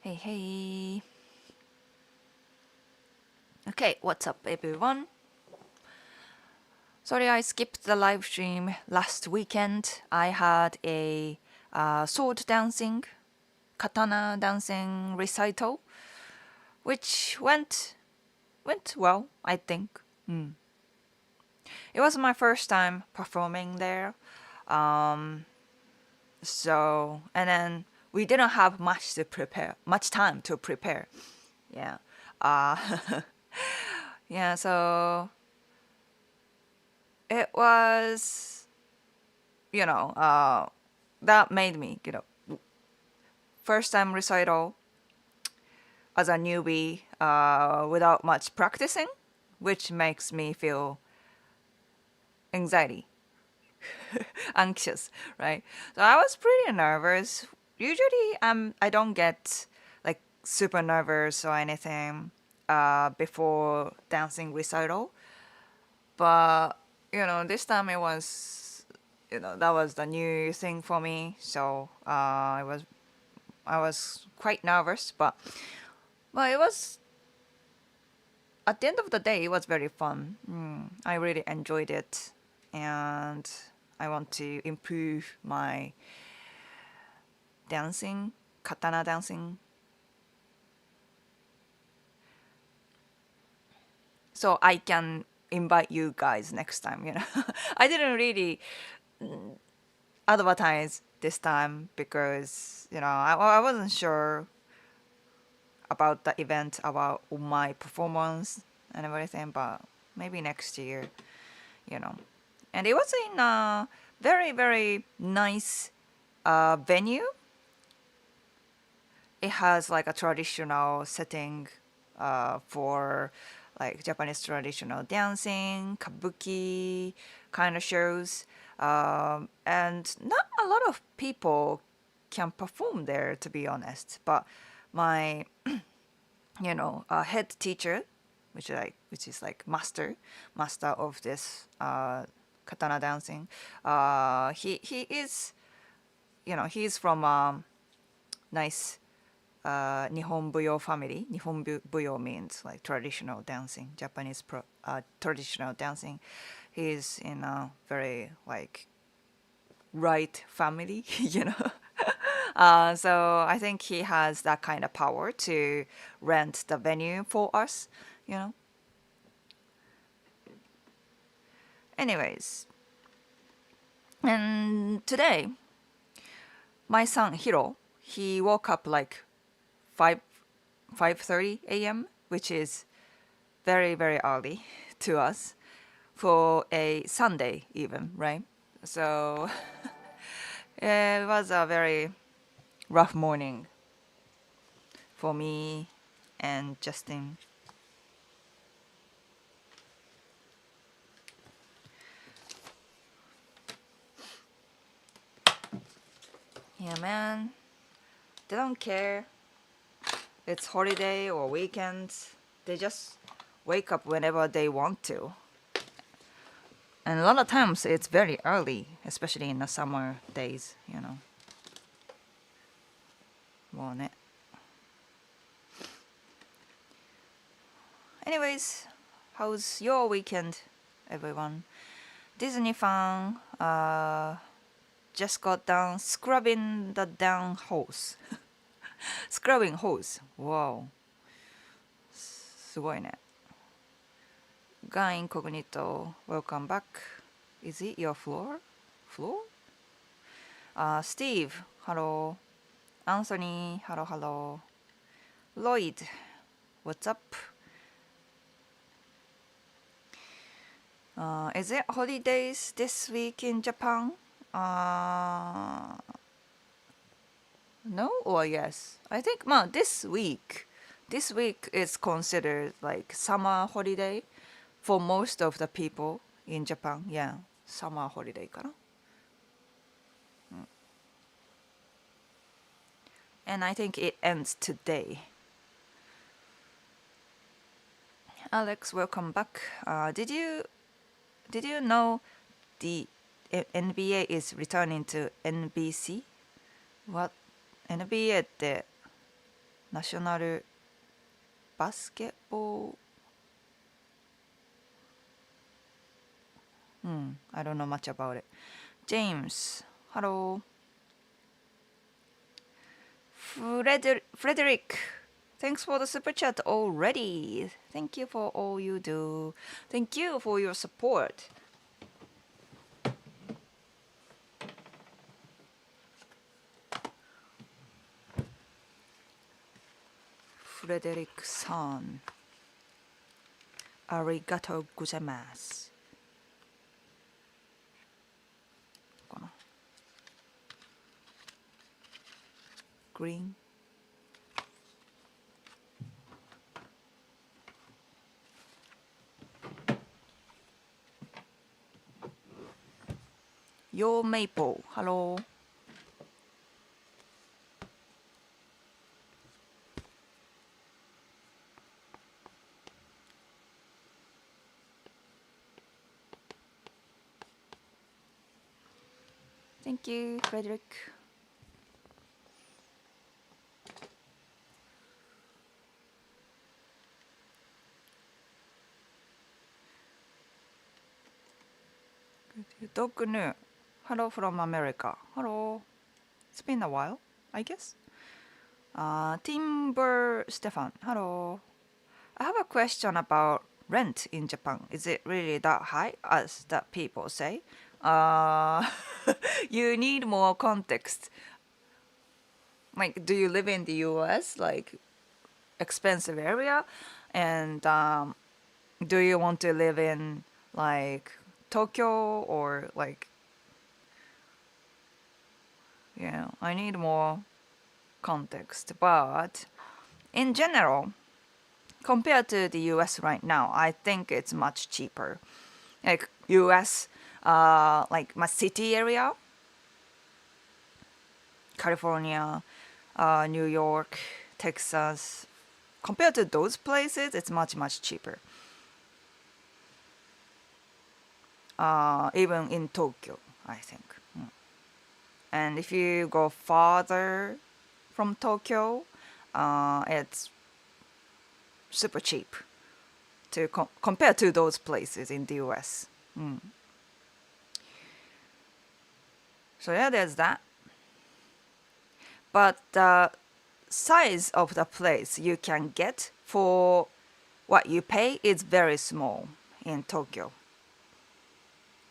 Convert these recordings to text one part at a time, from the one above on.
Hey, hey. Okay, what's up, everyone? Sorry, I skipped the live stream last weekend. I had a sword dancing, katana dancing recital, which went well, I think. It was my first time performing there. Um, and then we didn't have much time to prepare. Yeah. Uh, yeah, so it was, you know, that made me, first time recital as a newbie without much practicing, which makes me feel anxiety, anxious, right? So I was pretty nervous. Usually, I don't get like super nervous or anything before dancing recital, but this time it was, that was the new thing for me. So I was quite nervous, but well, it was at the end of the day, it was very fun. I really enjoyed it, and I want to improve my dancing, katana dancing. So I can invite you guys next time. I didn't really advertise this time because I wasn't sure about the event, about my performance and everything, but maybe next year, you know. And it was in a very, very nice venue. It has like a traditional setting for like Japanese traditional dancing, kabuki kind of shows. And not a lot of people can perform there, to be honest. But my head teacher, which is like master of this katana dancing. He is he's from nice Nihon Buyo family. Nihon Buyo means like traditional dancing, Japanese traditional dancing. He's in a very like right family, so I think he has that kind of power to rent the venue for us, you know. Anyways, and today my son Hiro, he woke up like 5 5:30 a.m., which is very very early to us for a Sunday even, right? So it was a very rough morning for me and Justin. Yeah, man. They don't care. It's holiday or weekends. They just wake up whenever they want to. And a lot of times it's very early, especially in the summer days, you know. もうね. Anyways, how's your weekend, everyone? Disney fan just got done scrubbing the down hose. Scrubbing hose. Wow. すごいね. Guy Incognito, welcome back. Is it your floor? Floor? Steve, hello. Anthony, hello, hello. Lloyd, what's up? Is it holidays this week in Japan? No or yes? I think this week is considered like summer holiday for most of the people in Japan. Yeah, summer holiday かな? And I think it ends today. Alex, welcome back. Did you know the NBA is returning to NBC? What? NBA ってナショナルバスケットボール I don't know much about it. James, hello. Frederick, thanks for the super chat already. Thank you for all you do. Thank you for your support. Frederick-san, arigatou gozaimasu. かな Green. Yo Maple, hello. Thank you, Frederick. Dog Nu, hello from America. Hello. It's been a while, I guess. Timber Stefan, hello. I have a question about rent in Japan. Is it really that high as that people say? Uh, you need more context. Like, do you live in the US, like expensive area? And do you want to live in like Tokyo or like, I need more context. But in general, compared to the US right now, I think it's much cheaper. Like US, like my city area, California, New York, Texas, compared to those places, it's much, much cheaper. Even in Tokyo, I think. And if you go farther from Tokyo, it's super cheap to compare to those places in the US. So yeah, there's that. But the size of the place you can get for what you pay is very small in Tokyo.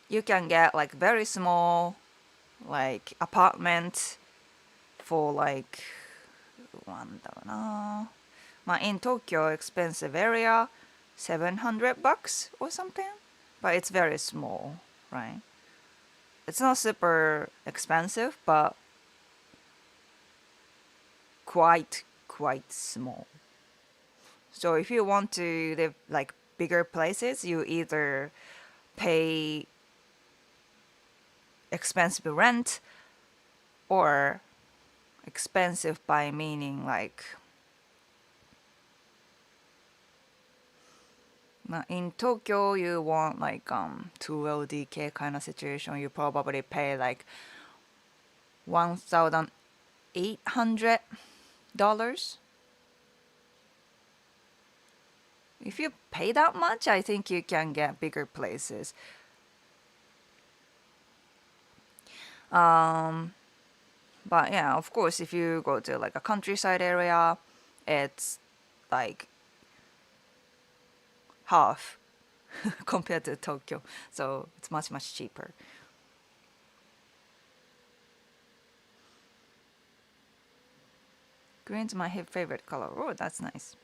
You can get like very small like apartment for like in Tokyo expensive area $700 or something, but it's very small, right? It's not super expensive, but quite small. So if you want to live like bigger places, you either pay expensive rent or expensive by meaning like in Tokyo you want like 2 LDK kind of situation, you probably pay like $1,800. If you pay that much, I think you can get bigger places. But yeah, of course, if you go to like a countryside area, it's like half compared to Tokyo. So it's much, much cheaper. Green's my favorite color. Oh, that's nice.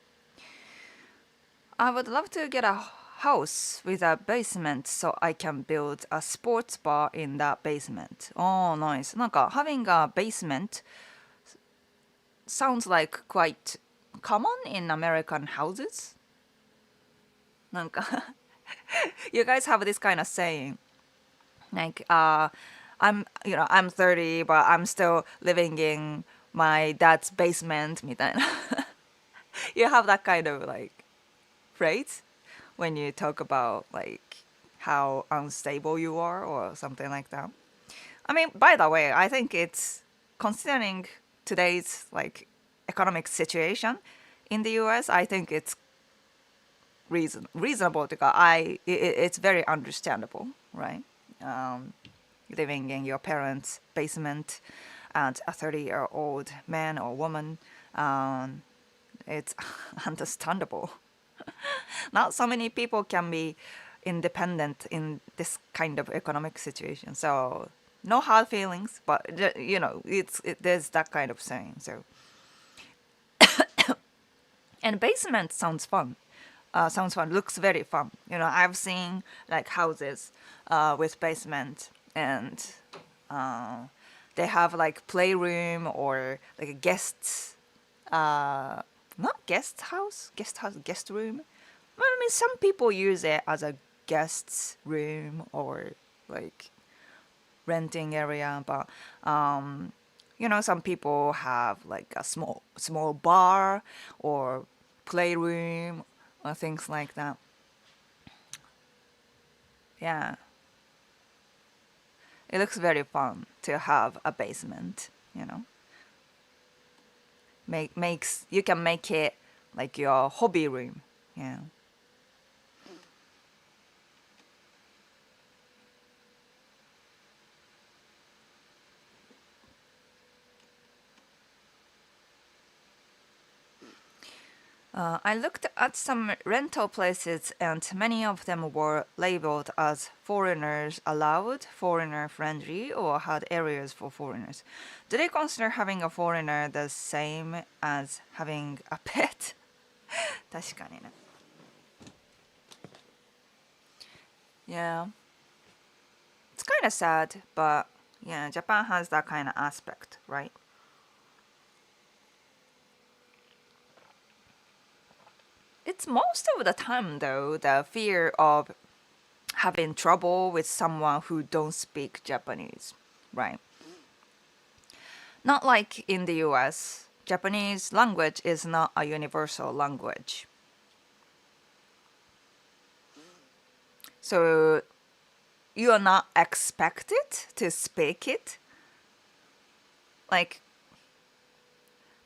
I would love to get a house with a basement so I can build a sports bar in that basement. Oh, nice. なんか having a basement sounds like quite common in American houses. なんか you guys have this kind of saying like I'm 30 but I'm still living in my dad's basement みたいな you have that kind of like phrase when you talk about like how unstable you are or something like that. I mean, by the way, I think it's considering today's like economic situation in the US, I think it's reasonable to go. It's very understandable, right? Living in your parents' basement and a 30-year-old man or woman, it's understandable. Not so many people can be independent in this kind of economic situation. So no hard feelings, but there's that kind of saying. So and basement sounds fun. Sounds fun. Looks very fun. I've seen like houses with basement, and they have like playroom or like a not guest room. Well, I mean, some people use it as a guest's room or like renting area, but some people have like a small bar or playroom or things like that. Yeah, it looks very fun to have a basement. Makes you can make it like your hobby room. Yeah. I looked at some rental places, and many of them were labeled as foreigners allowed, foreigner friendly, or had areas for foreigners. Do they consider having a foreigner the same as having a pet? 確かにね. Yeah. It's kind of sad, but yeah, Japan has that kind of aspect, right? It's most of the time, though, the fear of having trouble with someone who don't speak Japanese, right? Not like in the US, Japanese language is not a universal language. So you are not expected to speak it. Like,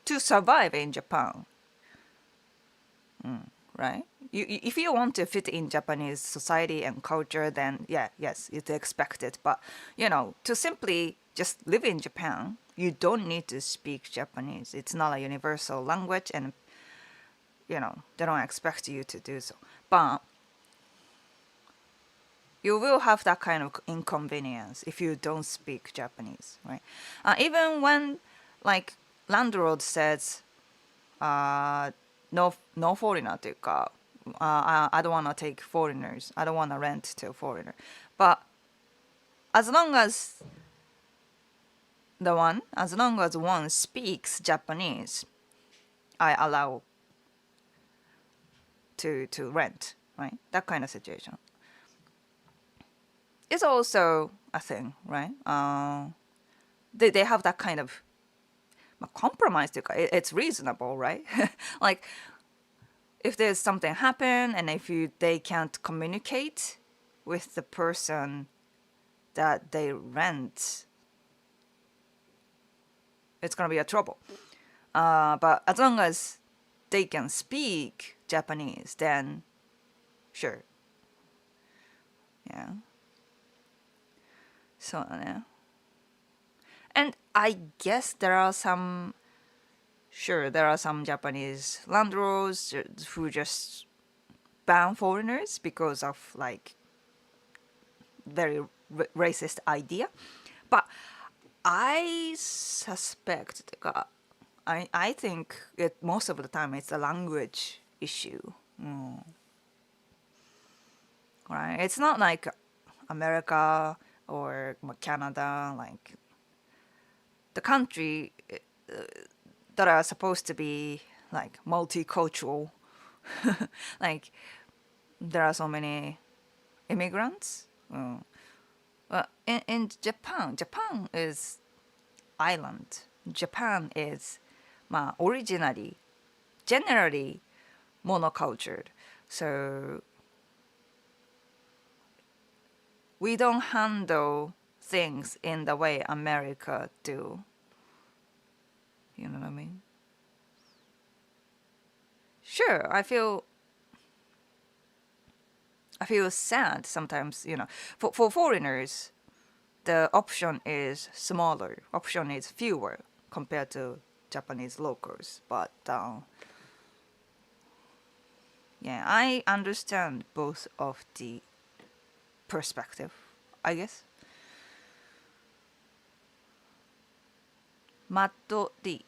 to survive in Japan, right? If you want to fit in Japanese society and culture, then yes, it's expected. But to simply just live in Japan, you don't need to speak Japanese. It's not a universal language, and they don't expect you to do so. But you will have that kind of inconvenience if you don't speak Japanese, right? Even when like landlord says, no foreigner というか、I don't want to take foreigners. I don't want to rent to a foreigner. But as long as one speaks Japanese, I allow to rent, right? That kind of situation. It's also a thing, right? They have that kind of compromise. It's reasonable, right? Like if there's something happen and if they can't communicate with the person that they rent, it's gonna be a trouble. But as long as they can speak Japanese, then sure. Yeah. So, and I guess there are some Japanese landlords who just ban foreigners because of like very racist idea. But I suspect, I think most of the time it's a language issue. Right? It's not like America or Canada, like the country that are supposed to be like multicultural. Like there are so many immigrants. Well, in Japan is island. Japan is generally monocultured. So we don't handle things in the way America do. You know what I mean? sure, I feel sad sometimes, for foreigners, the option is smaller, option is fewer compared to Japanese locals. But yeah, I understand both of the perspective, I guess. Matto D.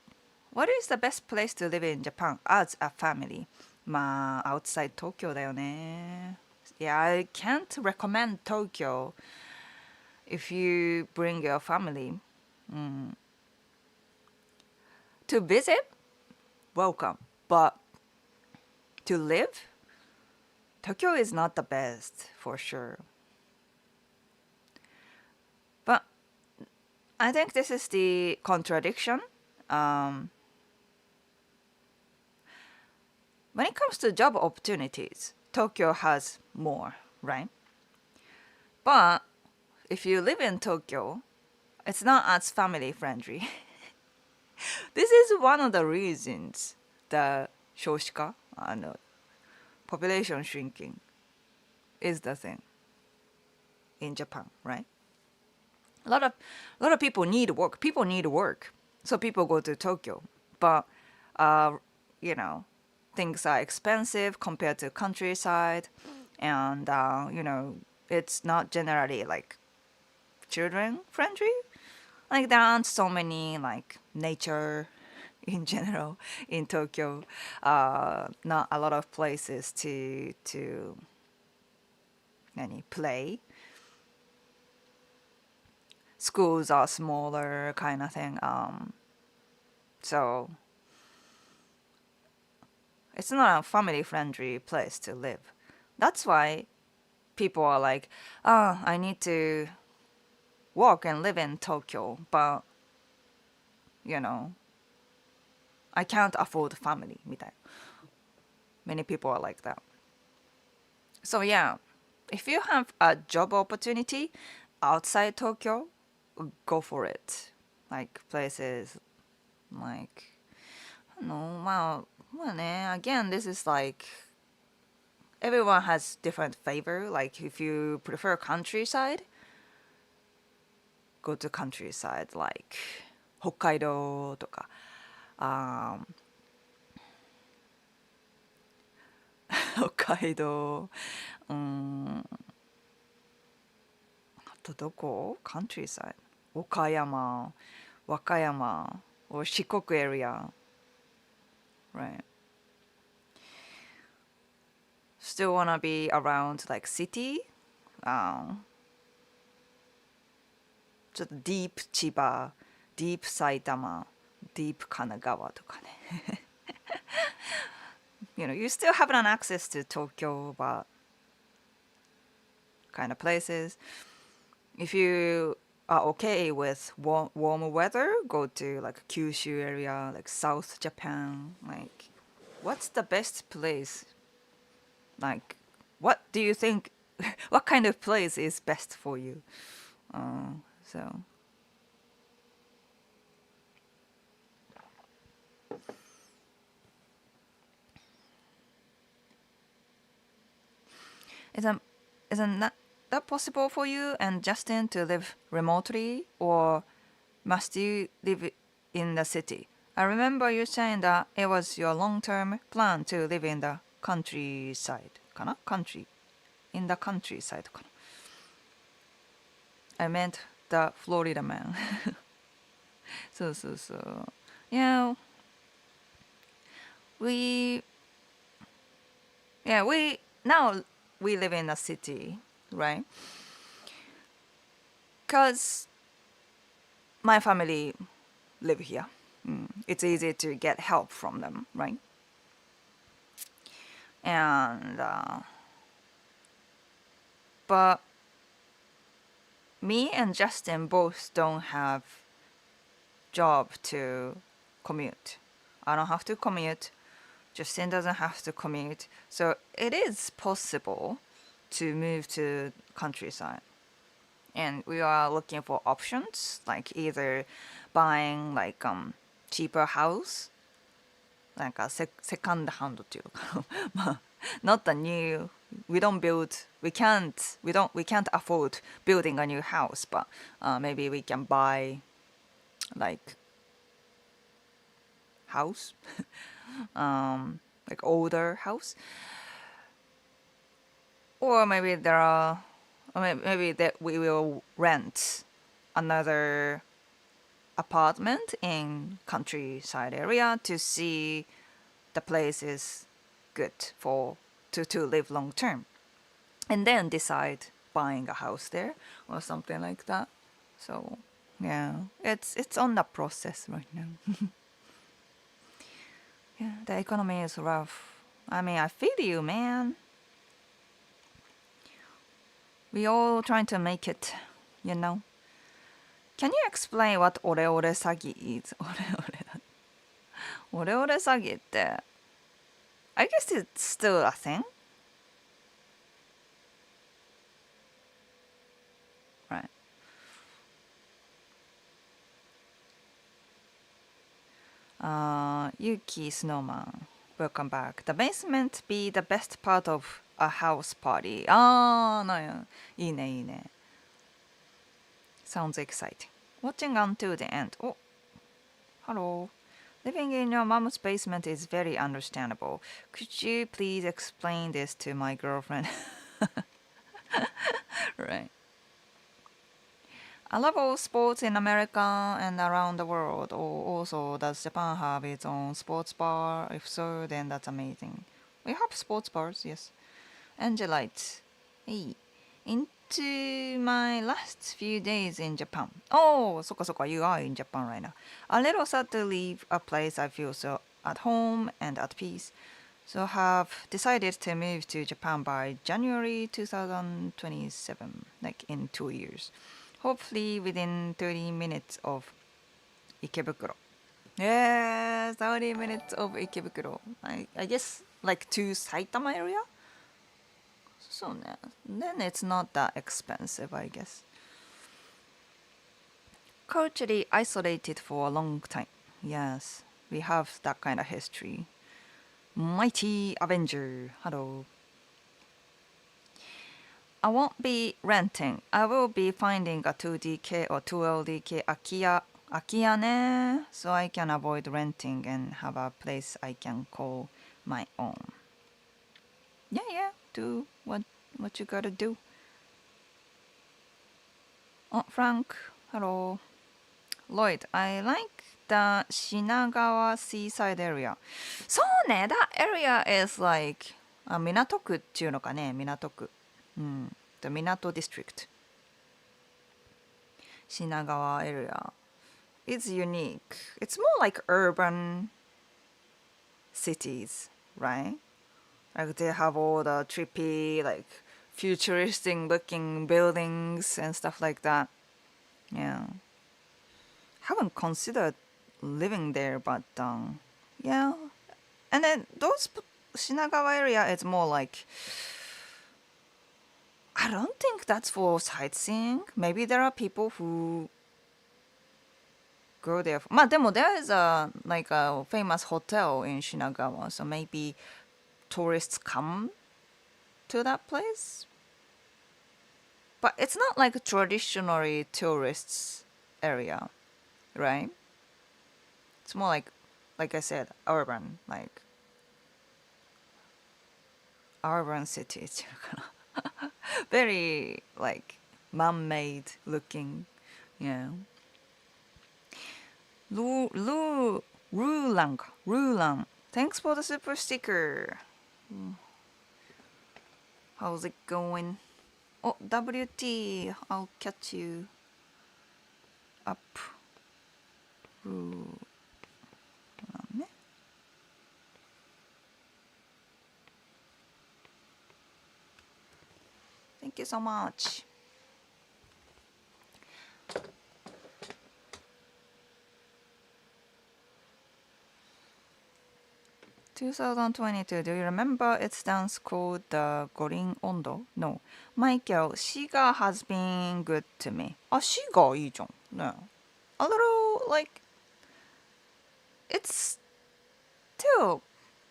What is the best place to live in Japan as a family? まあ、outside Tokyo だよね。Yeah, I can't recommend Tokyo if you bring your family. To visit, welcome. But to live, Tokyo is not the best for sure. But I think this is the contradiction. Um, when it comes to job opportunities, Tokyo has more, right? But if you live in Tokyo, it's not as family friendly. This is one of the reasons the 少子化, population shrinking is the thing in Japan, right? A lot of people need work. People need work, so people go to Tokyo. But uh, you know, things are expensive compared to countryside, and it's not generally like children friendly. Like there aren't so many like nature in general in Tokyo. Not a lot of places to play. Schools are smaller kind of thing. So it's not a family friendly place to live. That's why people are like, oh, I need to work and live in Tokyo, but you know, I can't afford family みたいな. Many people are like that. So yeah, if you have a job opportunity outside Tokyo, go for it. Like places like, I don't know, again, this is like everyone has different favor. Like if you prefer countryside, go to countryside like Hokkaido とか、北海道、あとどこ countryside 岡山、和歌山 or 四国 area, right? Still wanna be around like city? ちょっと deep 千葉、deep 埼玉、deep 神奈川とかね。You still have an access to Tokyo, but kind of places. If you are okay with warmer weather, go to like Kyushu area, like South Japan. Like, what's the best place? Like, what do you think? What kind of place is best for you? So. Isn't that possible for you and Justin to live remotely, or must you live in the city? I remember you saying that it was your long-term plan to live in the countryside. かな? In the countryside. かな? I meant the Florida man. So. Yeah, we now we live in a city, right? Because my family live here. It's easy to get help from them, right? And but me and Justin both don't have job to commute. I don't have to commute. Justin doesn't have to commute. So it is possible to move to countryside. And we are looking for options, like either buying like cheaper house なんかセカンドハンドっていうのかなまあ not a new we don't build we can't afford building a new house but maybe we can buy like house like older house or maybe there are or maybe that we will rent another apartment in countryside area to see the place is good for to live long term and then decide buying a house there or something like that. So yeah, it's on the process right now. Yeah, the economy is rough. I mean, I feel you, man. We all trying to make it, you know. Can you explain what オレオレ詐欺 is? オレオレ詐欺って I guess it's still a thing, right? Yuki Snowman, welcome back. The basement be the best part of a house party. あー、なんや。いいね、いいね。Sounds exciting. Watching until the end. Oh, hello. Living in your mom's basement is very understandable. Could you please explain this to my girlfriend? Right. I love all sports in America and around the world. Also, does Japan have its own sports bar? If so, then that's amazing. We have sports bars, yes. Angelite. Hey. Into my last few days in Japan. Oh, そっかそっか, you are in Japan right now. A little sad to leave a place I feel so at home and at peace. So have decided to move to Japan by January 2027, like in 2 years. Hopefully within 30 minutes of Ikebukuro. Yeah, 30 minutes of Ikebukuro. I guess like to Saitama area? So then it's not that expensive, I guess. Culturally isolated for a long time. Yes, we have that kind of history. Mighty Avenger. Hello. I won't be renting. I will be finding a 2DK or 2LDK Akiya so I can avoid renting and have a place I can call my own. Yeah, do what you gotta do. Oh, Frank, hello. Lloyd, I like the Shinagawa seaside area. そうね, that area is like 港区っていうのかね、港区。The Minato district. Shinagawa area. It's unique. It's more like urban cities, right? Like they have all the trippy, like futuristic looking buildings and stuff like that. Yeah. Haven't considered living there, but yeah. And then those Shinagawa area is more like I don't think that's for sightseeing. Maybe there are people who go there. まあでも there is a like a famous hotel in Shinagawa, so maybe tourists come to that place. But it's not like a traditionally tourists area, right? It's more like I said, urban, like urban cities. Very like man-made looking, yeah. Rulang. Thanks for the super sticker. How's it going? Oh, WT, I'll catch you up. Thank you so much. (2022) Do you remember its dance called the Gorin Ondo? No. Michael, Shiga has been good to me. Shiga いいじゃん. No. A little like it's still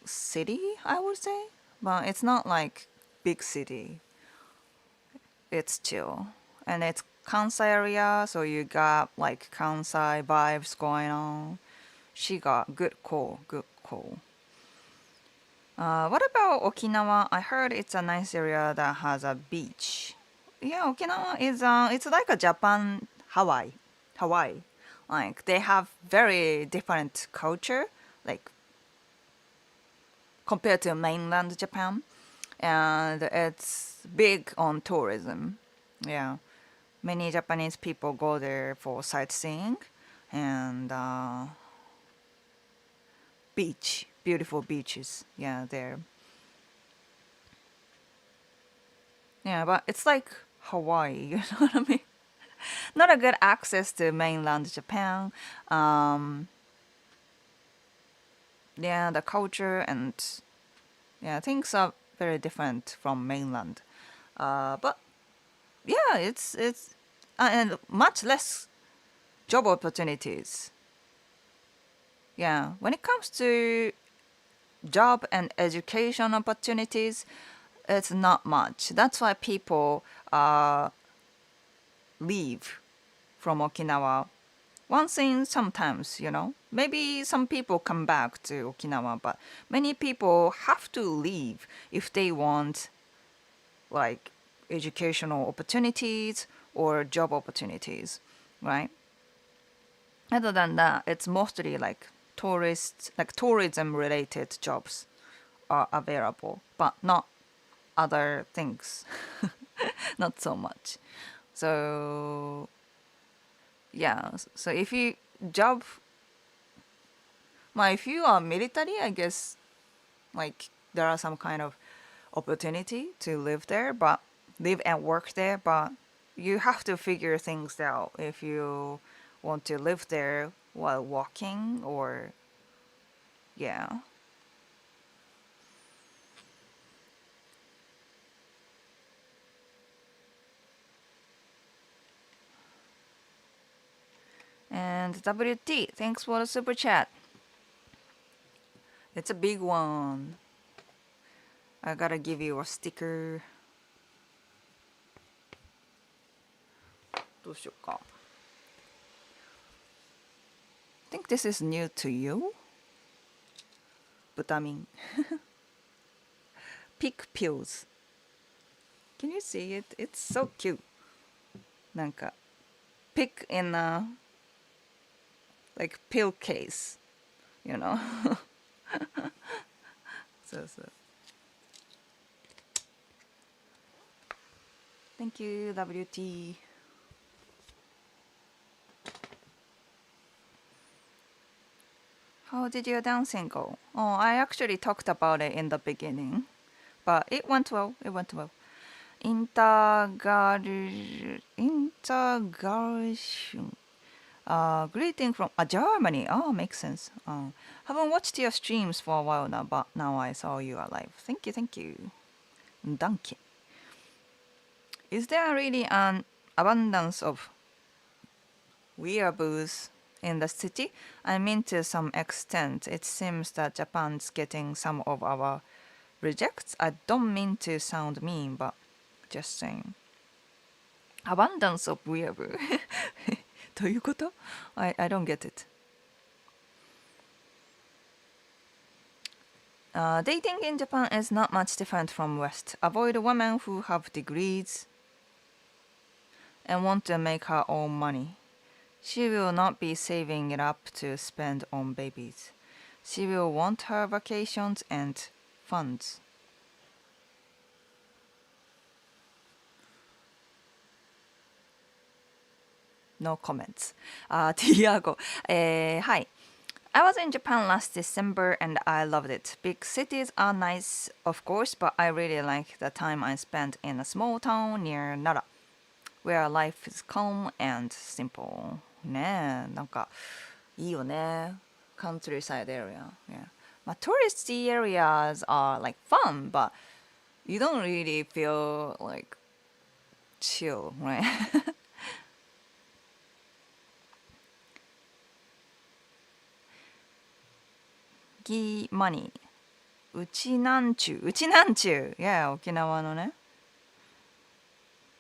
city, I would say, but it's not like big city. It's chill, and it's Kansai area, so you got like Kansai vibes going on. She got good call, good call. What about Okinawa? I heard it's a nice area that has a beach. Yeah, Okinawa is it's like a Japan, Hawaii, Hawaii. Like they have very different culture, like compared to mainland Japan, and it's big on tourism. Yeah, many Japanese people go there for sightseeing and beach, beautiful beaches. Yeah, there. Yeah, but it's like Hawaii, you know what I mean? Not a good access to mainland Japan. Um, yeah, the culture and yeah, things are very different from mainland. But yeah, it's and much less job opportunities. Yeah, when it comes to job and education opportunities, it's not much. That's why people leave from Okinawa. One thing sometimes, maybe some people come back to Okinawa, but many people have to leave if they want like educational opportunities or job opportunities, right? Other than that, it's mostly like tourism related jobs are available, but not other things, not so much. So yeah, so if you job, well, if you are military, I guess like there are some kind of opportunity to live there, but live and work there, but you have to figure things out if you want to live there while walking or yeah. And WT, thanks for the super chat. It's a big one. I gotta give you a sticker. どうしようか. I think this is new to you. ブタミン Pick pills. Can you see it? It's so cute. なんか pick in a like pill case, you know? そうそう. Thank you, WT. How did your dancing go? Oh, I actually talked about it in the beginning, but it went well. It went well. Intergration. Greeting from Germany. Oh, makes sense. Haven't watched your streams for a while now, but now I saw you are live. Thank you, thank you. Danke. Is there really an abundance of weeaboos in the city? I mean, to some extent, it seems that Japan's getting some of our rejects. I don't mean to sound mean, but just saying. Abundance of weeaboo. どういうこと? I don't get it. Dating in Japan is not much different from West. Avoid women who have degrees and want to make her own money. She will not be saving it up to spend on babies. She will want her vacations and funds. No comments. Tiago. Hi. I was in Japan last December and I loved it. Big cities are nice, of course, but I really like the time I spent in a small town near Nara, where life is calm and simple. ねえ、なんかいいよね。Countryside area. Yeah. Touristy areas are like fun, but you don't really feel like chill, right? Biggie money. うちなんちゅう。うちなんちゅう。Yeah, 沖縄のね。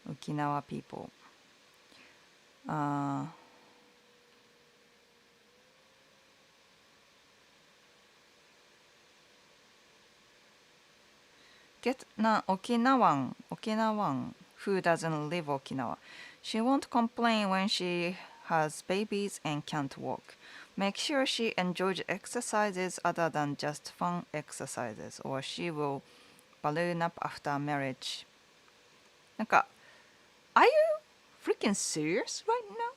沖縄 people. Get na Okinawan who doesn't live Okinawa. She won't complain when she has babies and can't walk. Make sure she enjoys exercises other than just fun exercises, or she will balloon up after marriage. なんか、Are you freaking serious right now?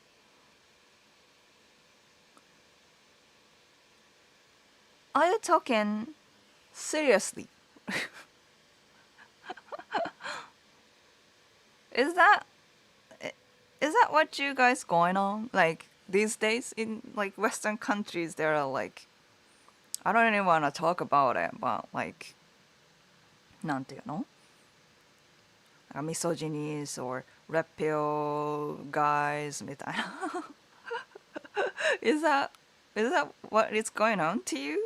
Are you talking seriously? Is that is that what you guys going on? Like these days in like Western countries, there are like I don't even want to talk about it, but like なんていうの? Misogynies or red pill guys みたいな is that what is going on to you?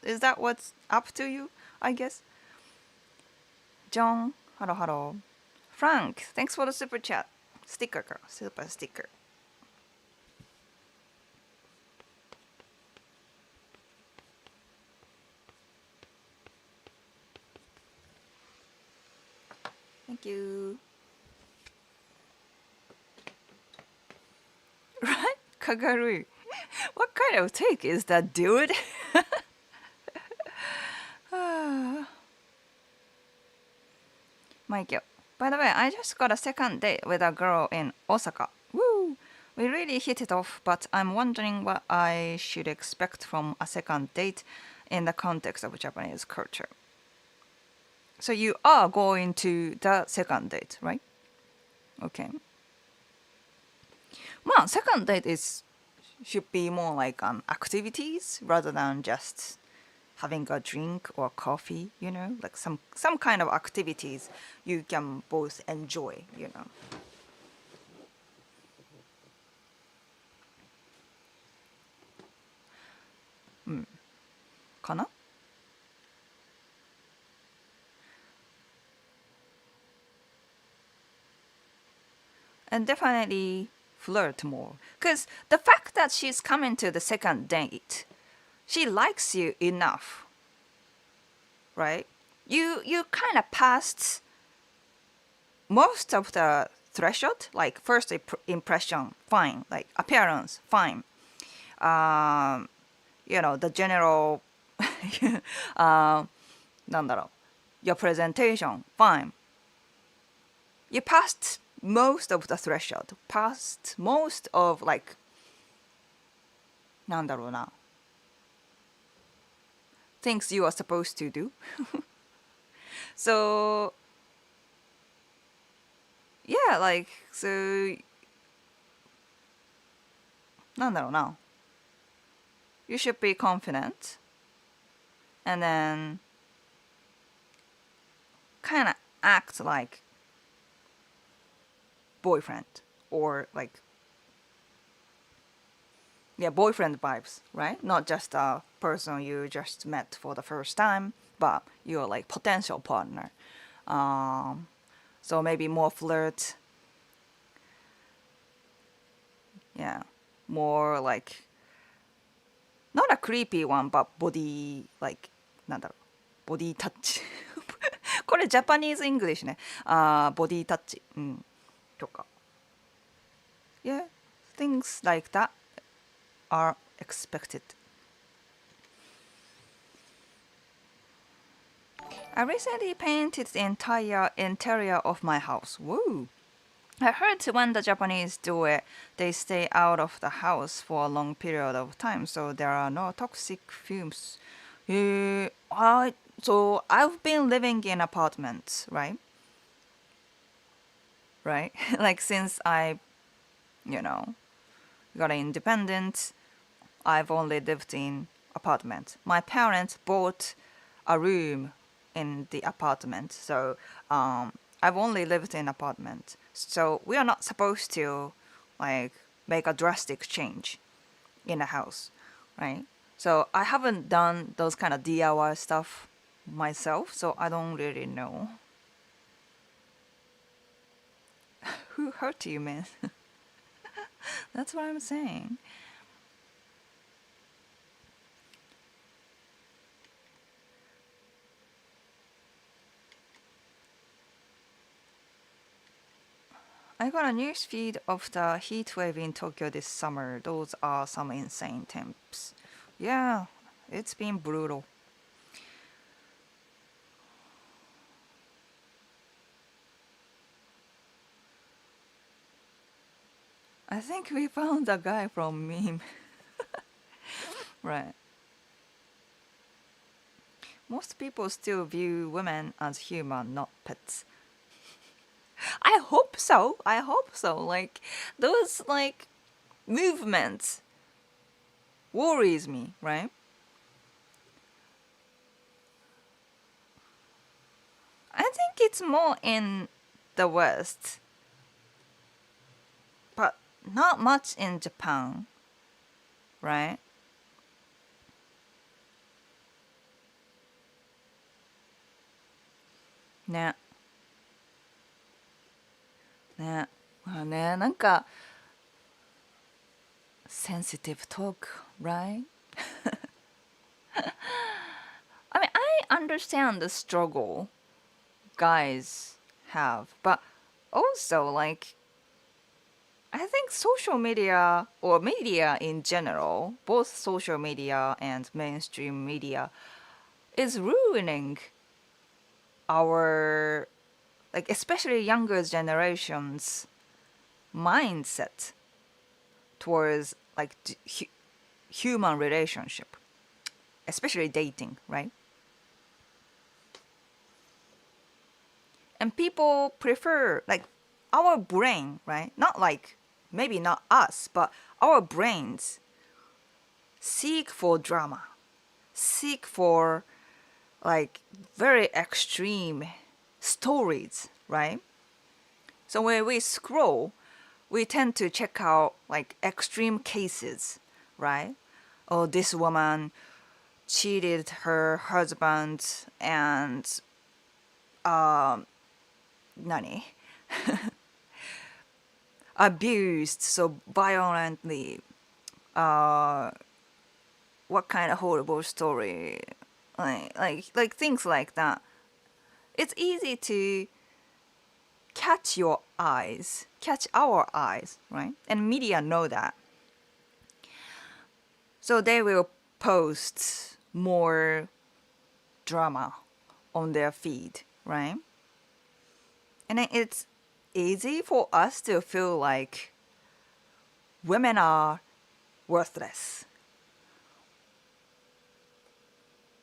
Is that what's up to you? I guess. John, hello, hello. Frank, thanks for the super chat. Sticker, girl. Super sticker. Thank you. Right? Kagarui. What kind of take is that, dude? Michael. By the way, I just got a second date with a girl in Osaka. Woo! We really hit it off, but I'm wondering what I should expect from a second date in the context of Japanese culture. So you are going to the second date, right? Okay. Well, second date should be more like activities rather than just having a drink or coffee, like some kind of activities you can both enjoy. かな? And definitely flirt more. Because the fact that she's coming to the second date, she likes you enough, right? You kind of passed most of the threshold, like first impression, fine, like appearance, fine. The general, なんだろう, your presentation, fine. You passed most of the threshold, passed most of like, なんだろうな, things you are supposed to do. So, yeah, like, so, なんだろうな, you should be confident and then kind of act like boyfriend or like boyfriend vibes, right? Not just a person you just met for the first time, but you're like potential partner. So maybe more flirt. Yeah, more like not a creepy one, but body like なんだろう、ボディタッチ。これジャパニーズ・イングリッシュね。ボディタッチ。とか。Yeah, things like that are expected. I recently painted the entire interior of my house. Woo! I heard when the Japanese do it, they stay out of the house for a long period of time, so there are no toxic fumes. So I've been living in apartments, right? Right? Like since I, got independent, I've only lived in apartments. My parents bought a room in the apartment, so I've only lived in apartment. So we are not supposed to like make a drastic change in a house, right? So I haven't done those kind of DIY stuff myself, so I don't really know. Who hurt you, man? That's what I'm saying. I got a news feed of the heat wave in Tokyo this summer. Those are some insane temps. Yeah, it's been brutal. I think we found a guy from meme. Right. Most people still view women as human, not pets. I hope so. I hope so. Like those like movements worries me, right? I think it's more in the West, but not much in Japan, right? Yeah. ね。まあね、なんか sensitive talk, right? I mean, I understand the struggle guys have, but also like I think social media or media in general, both social media and mainstream media, is ruining our like especially younger generations mindset towards like human relationship, especially dating, right? And people prefer like our brain, right? Not like maybe not us, but our brains seek for drama, seek for like very extreme stories, right? So when we scroll, we tend to check out like extreme cases, right? Oh, this woman cheated her husband and um, nani abused so violently. Uh, what kind of horrible story? Like things like that. It's easy to catch our eyes, right? And media know that. So they will post more drama on their feed, right? And then it's easy for us to feel like women are worthless.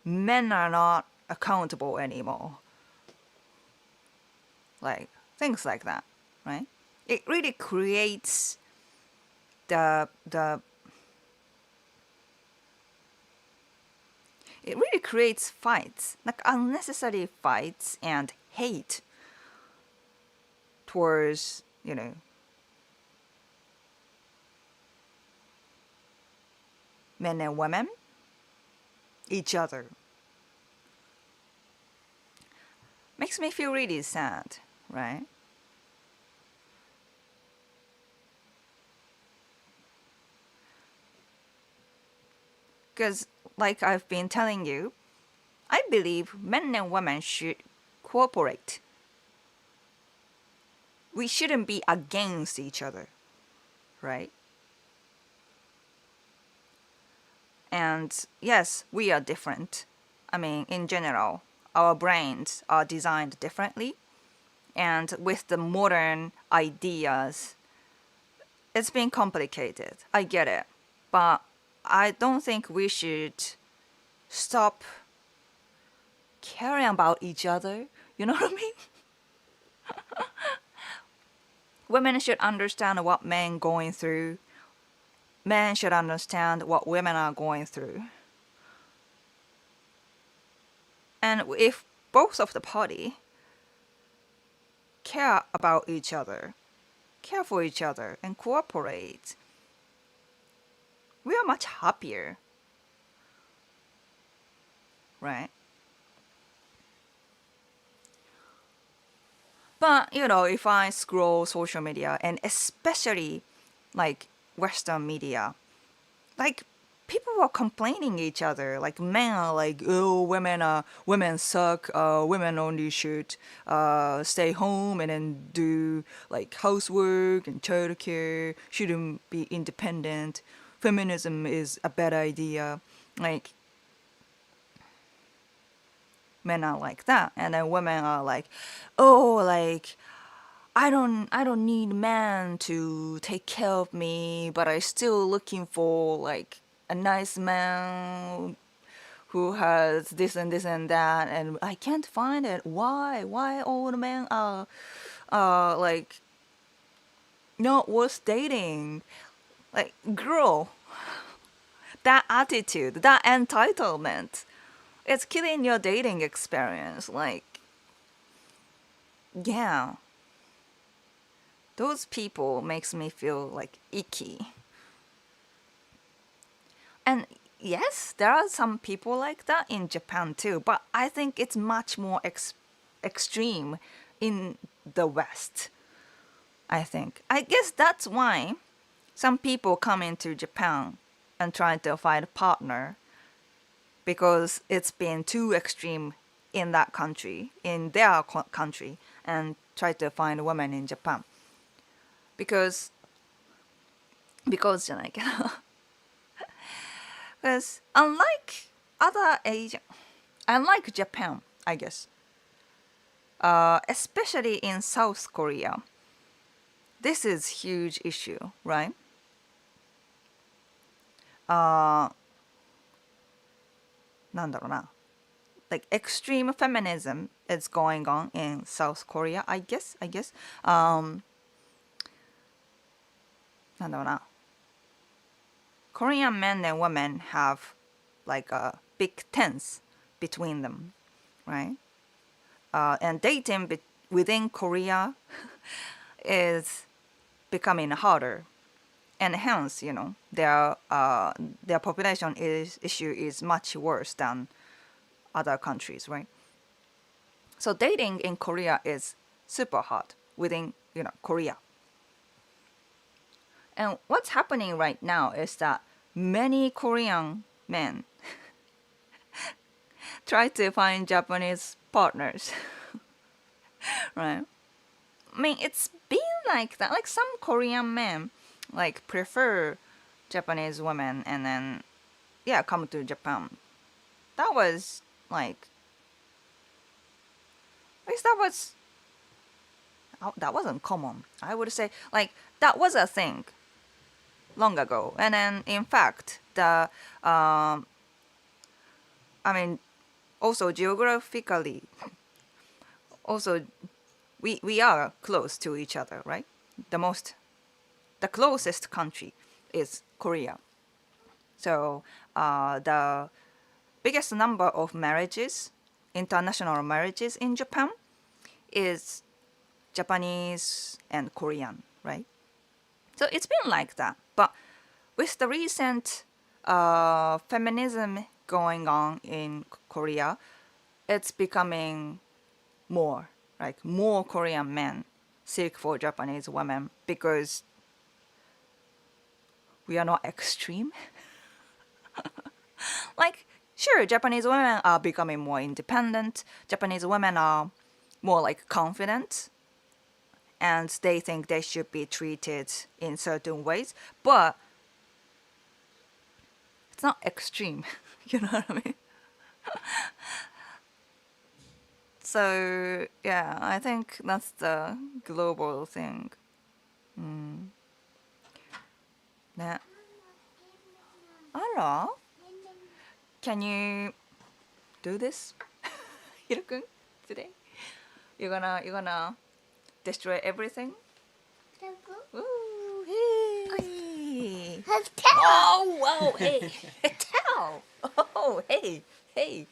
Men are not accountable anymore. Like things like that, right? It really creates the it really creates fights, like unnecessary fights and hate towards, men and women, each other. Makes me feel really sad, right? Because, like I've been telling you, I believe men and women should cooperate. We shouldn't be against each other, right? And yes, we are different. I mean, in general, our brains are designed differently. And with the modern ideas, it's been complicated. I get it. But I don't think we should stop caring about each other. You know what I mean? Women should understand what men going through. Men should understand what women are going through. And if both of the party care about each other, care for each other, and cooperate, we are much happier. right? But if I scroll social media and especially like Western media, like people were complaining each other. Like men are like, oh, women suck. Women only should stay home and then do like housework and childcare. Shouldn't be independent. Feminism is a bad idea. Like men are like that, and then women are like, oh, like I don't need man to take care of me, but I still looking for like a nice man who has this and this and that, and I can't find it. Why all the men are like not worth dating? Like girl, that attitude, that entitlement, it's killing your dating experience. Like yeah, those people makes me feel like icky. And yes, there are some people like that in Japan too, but I think it's much more extreme in the West. I think. I guess that's why some people come into Japan and try to find a partner because it's been too extreme in that country, in their country, and try to find a woman in Japan. Because,じゃないけど because unlike other Asian, unlike Japan, I guess, especially in South Korea, this is huge issue, right? Uh, なんだろうな like extreme feminism is going on in South Korea, I guess. なんだろうな Korean men and women have like a big tense between them, right? And dating within Korea is becoming harder, and hence, their population issue is much worse than other countries, right? So dating in Korea is super hard within Korea. And what's happening right now is that many Korean men try to find Japanese partners, right? I mean, it's been like that. Like some Korean men, like prefer Japanese women and then, yeah, come to Japan. That was like, at least that wasn't common. I would say like that was a thing long ago. And then in fact, I mean, also geographically, also we are close to each other, right? The closest country is Korea. So the biggest number of marriages, international marriages in Japan, is Japanese and Korean, right? So it's been like that. But with the recent feminism going on in Korea, it's becoming more, like more Korean men seek for Japanese women because we are not extreme. Like, sure, Japanese women are becoming more independent. Japanese women are more like confident and they think they should be treated in certain ways, but it's not extreme. You know what I mean? So, yeah, I think that's the global thing. ね。あら Can you do this? ひろくん today? You're gonna destroy everything? Ooh, hey. Oh, wow, hey. A towel. Oh, hey. Hey.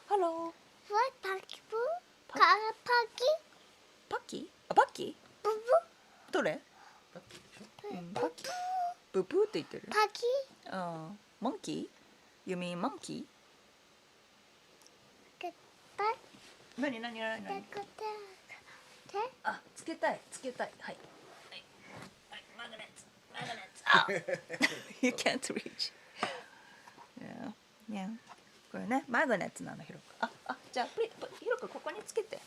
Hello. What Paki? Paki? A Paki? どれパキブブーって言ってる Paki? Monkey? You mean monkey? 何何何何あ、つけたいつけたいはいはいはいマグネットマグネットあYou can't reach Yeah Yeah これねマグネットなのヒロくじゃあヒロくここにつけて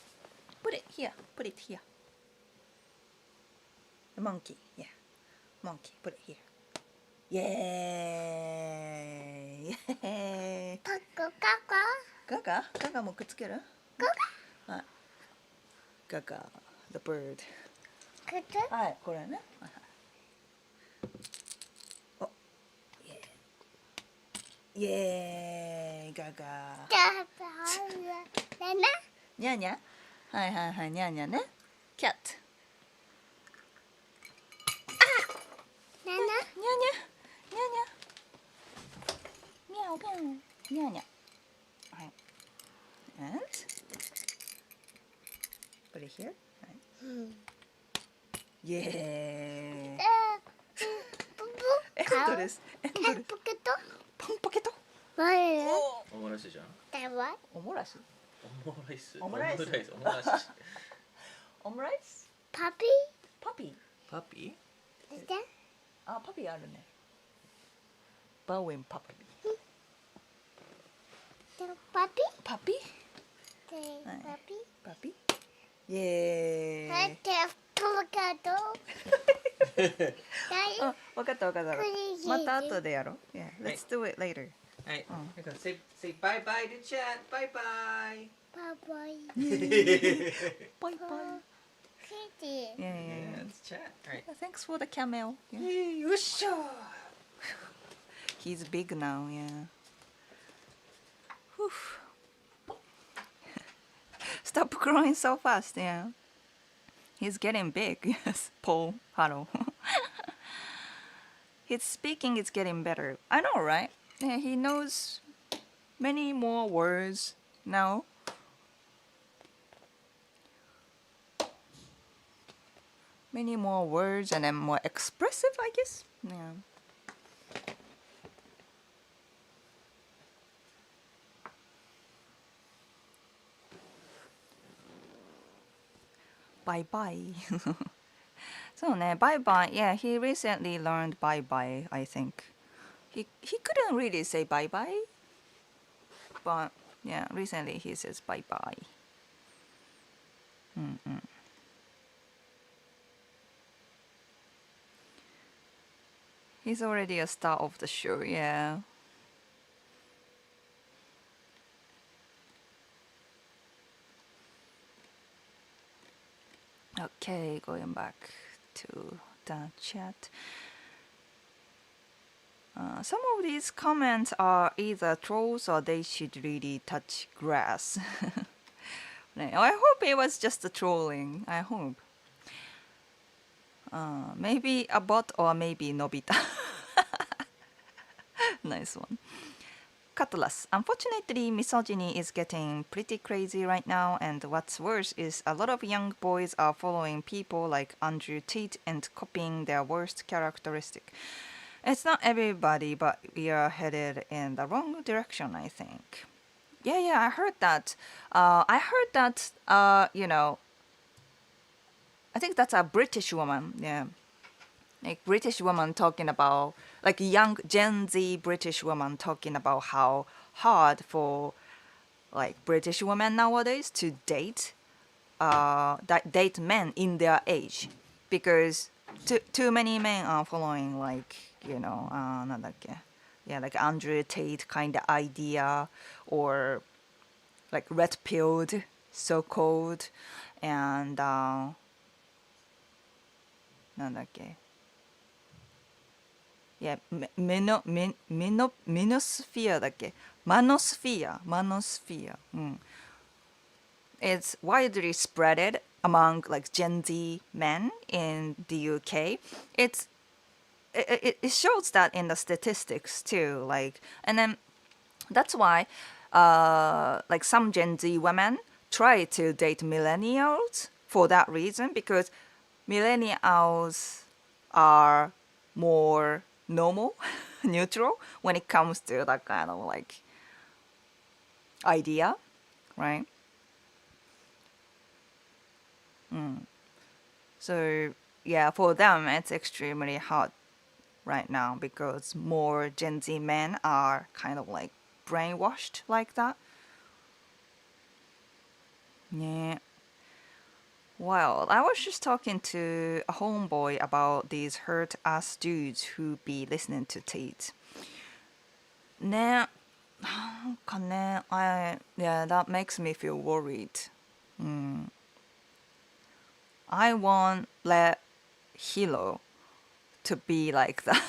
Put it here put it here The monkey yeah monkey put it here Yay Yay ガガもくっつけるはいガガ The bird はいこれねおイエーイガガニャーニャはいはいはいニャーニャねキャットニャーニャニャーニャミャオミャオニャーニャはい And put it here はいイエーイエンドレスエンドレスパンポケットオムライスじゃん。オムライスオムライス。オムライスオムライス。オムライスパピーパピあパピーあるねバウィンパピパピパピイエーイあ、わかったわかったまた後でやろう Yeah, let's do it later はい。Say bye bye to chat. Bye bye. バイバイ Yeah, Yeah, let's chat. Alright. Thanks for the camel yeah. よっしゃ。He's big now, yeah. Whew. Stop growing so fast, yeah. He's getting big, yes. Paul, hello. His speaking is getting better. I know, right? Yeah, he knows many more words now. Many more words and then more expressive, I guess. Yeah. Bye bye. So bye bye. Yeah, he recently learned bye bye. I think he couldn't really say bye bye, but yeah, recently he says bye bye. He's already a star of the show. Yeah. Okay, going back to the chat. Some of these comments are either trolls or they should really touch grass. I hope it was just a trolling. I hope. Maybe a bot or maybe Nobita. Nice one. Cutlass. Unfortunately, misogyny is getting pretty crazy right now, and what's worse is a lot of young boys are following people like Andrew Tate and copying their worst characteristic. It's not everybody, but we are headed in the wrong direction, I think. Yeah, I heard that. I think that's a British woman. Yeah. Like British woman talking about, like young Gen Z British woman talking about how hard for like British women nowadays to date men in their age, because too many men are following like like Andrew Tate kind of idea, or like red pilled so called, and Yeah, manosphere だっけ manosphere It's widely spreaded among like Gen Z men in the UK. It shows that in the statistics too, like, and then that's why like some Gen Z women try to date millennials for that reason, because millennials are more normal, neutral when it comes to that kind of like idea, right? So yeah, for them it's extremely hard right now because more Gen Z men are kind of like brainwashed like that. Yeah. Well, I was just talking to a homeboy about these hurt ass dudes who be listening to Tate. ね、なんかね、yeah, that makes me feel worried. I want let Hilo to be like that.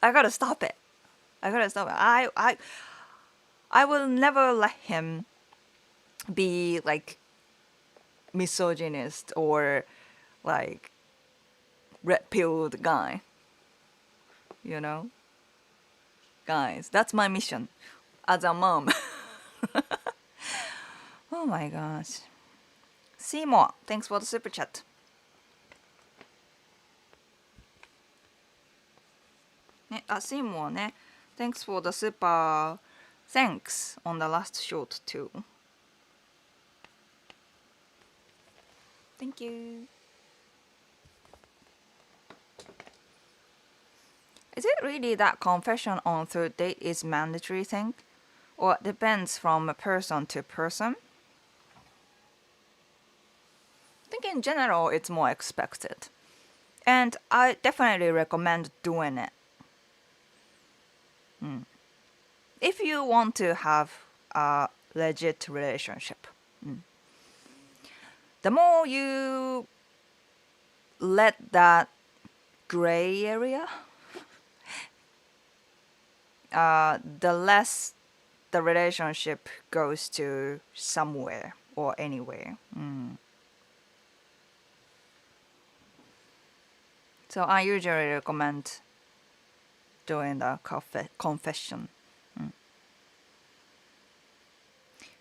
I gotta stop it. I gotta stop it. I will never let him be like misogynist or like red pilled guy. You know, guys, that's my mission as a mom. Oh my gosh. Seymour, thanks for the super chat. ね、あ、Seymour ね、thanks for the super thanks on the last short too. Thank you. Is it really that confession on third date is mandatory thing? Or depends from person to person? I think in general it's more expected. And I definitely recommend doing it. If you want to have a legit relationship. The more you let that gray area, the less the relationship goes to somewhere or anywhere. So I usually recommend doing the confession.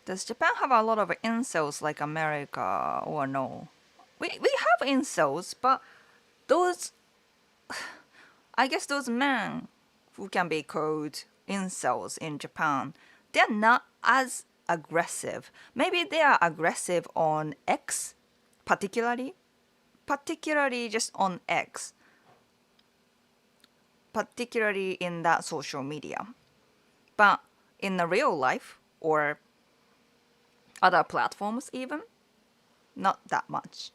Does Japan have a lot of incels like America or no? We have incels, but those, I guess those men who can be called incels in Japan, they're not as aggressive. Maybe they are aggressive on X, particularly just on X, particularly in that social media. But in the real life or other platforms even, not that much.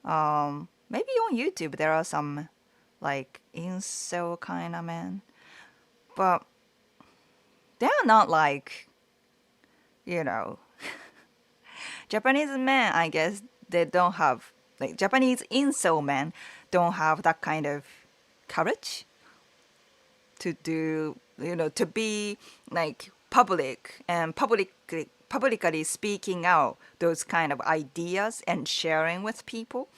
Maybe on YouTube there are some like incel kind of men, but they are not like, you know, Japanese men. I guess they don't have like Japanese incel men don't have that kind of courage to do, to be like public and publicly speaking out those kind of ideas and sharing with people.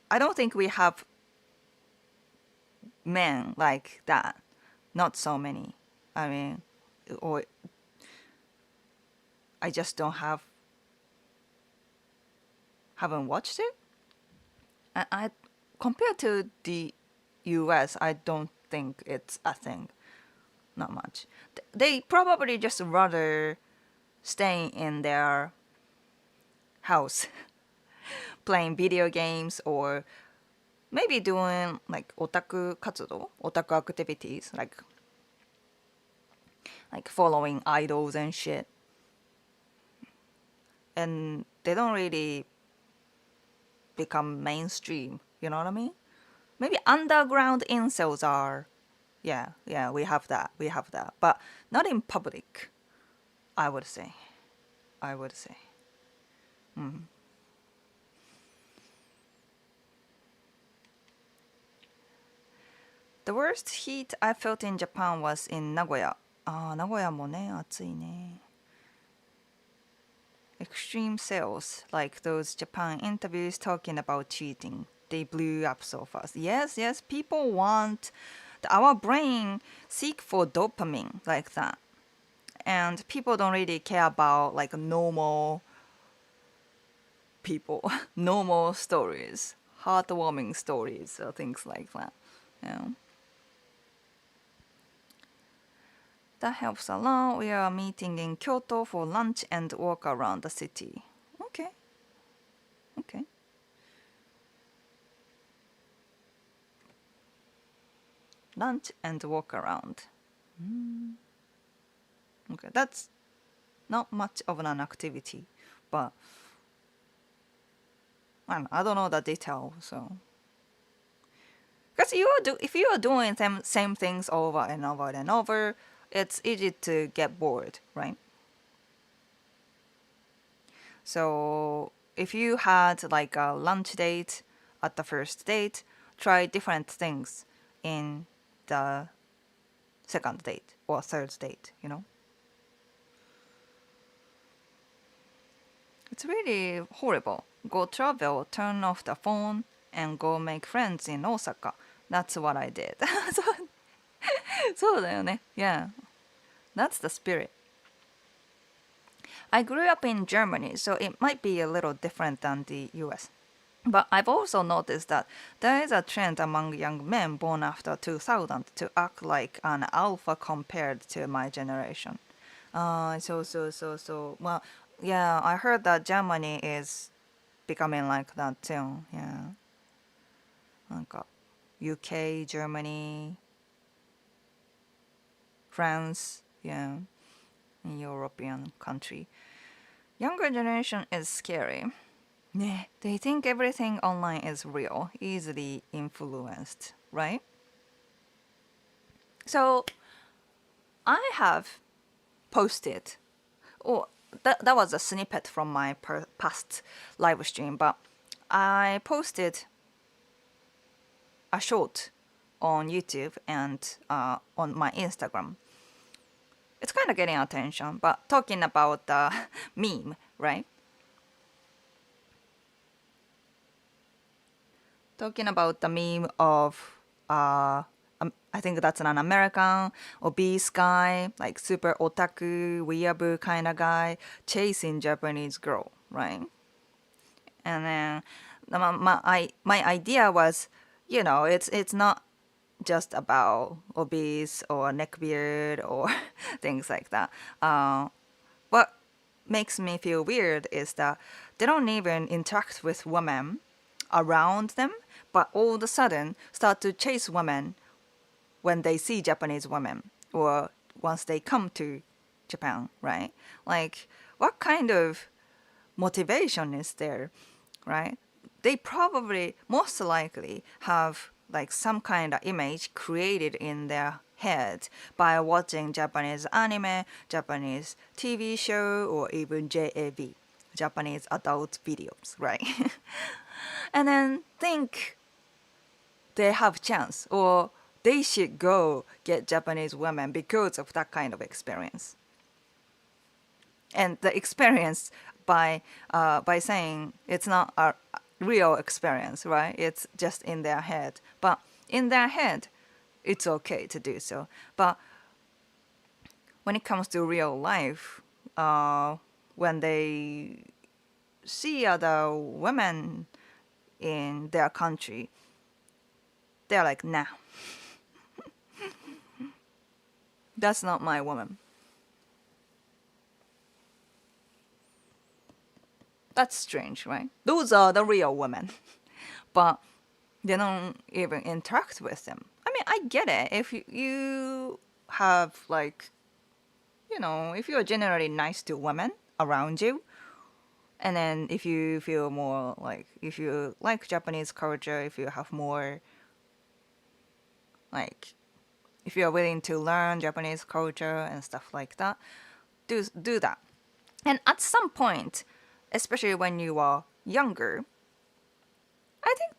I don't think we have men like that. Not so many. I mean, or I just don't haven't watched it. I compared to the U.S., I don't think it's a thing. Not much. They probably just rather staying in their house, playing video games or maybe doing like otaku activities, like following idols and shit. And they don't really become mainstream, you know what I mean? Maybe underground incels are, yeah, we have that, but not in public, I would say. I would say. The worst heat I felt in Japan was in Nagoya. 名古屋もね、暑いね。Extreme sales, like those Japan interviews talking about cheating. They blew up so fast. Yes, people want, our brain seek for dopamine like that. And people don't really care about like normal people, normal stories, heartwarming stories, or things like that. Yeah. That helps a lot. We are meeting in Kyoto for lunch and walk around the city. Okay. Okay. Lunch and walk around. Okay, that's not much of an activity, but I don't know the detail. So, because if you are doing same things over and over and over, it's easy to get bored, right? So if you had like a lunch date at the first date, try different things in the second date or third date, you know? It's really horrible. Go travel, turn off the phone, and go make friends in Osaka. That's what I did. そうだよね. Yeah. That's the spirit. I grew up in Germany, so it might be a little different than the US. But I've also noticed that there is a trend among young men born after 2000 to act like an alpha compared to my generation. Well, yeah, I heard that Germany is becoming like that too. Yeah. なんか UK, Germany, France, yeah, in European country. Younger generation is scary. Yeah, they think everything online is real, easily influenced, right? So I have posted, or that was a snippet from my past live stream, but I posted a short on YouTube and on my Instagram. It's kind of getting attention, but talking about the meme, right? Talking about the meme of I think that's an American obese guy, like super otaku, weeaboo kind of guy, chasing Japanese girl, right? And then my idea was, it's not just about obese or neckbeard or things like that. What makes me feel weird is that they don't even interact with women around them, but all of a sudden start to chase women when they see Japanese women or once they come to Japan, right? Like, what kind of motivation is there, right? They probably most likely have like some kind of image created in their head by watching Japanese anime, Japanese TV show, or even JAV, Japanese adult videos, right? And then think they have chance or they should go get Japanese women because of that kind of experience. And the experience by saying it's not a real experience, right? It's just in their head. But in their head, it's okay to do so. But when it comes to real life, when they see other women in their country, they're like, nah, that's not my woman. That's strange, right? Those are the real women. But they don't even interact with them. I mean, I get it. If you have, like, if you're generally nice to women around you, and then if you feel more like, if you like Japanese culture, if you have more, like, if you're willing to learn Japanese culture and stuff like that, do that. And at some point, especially when you are younger, I think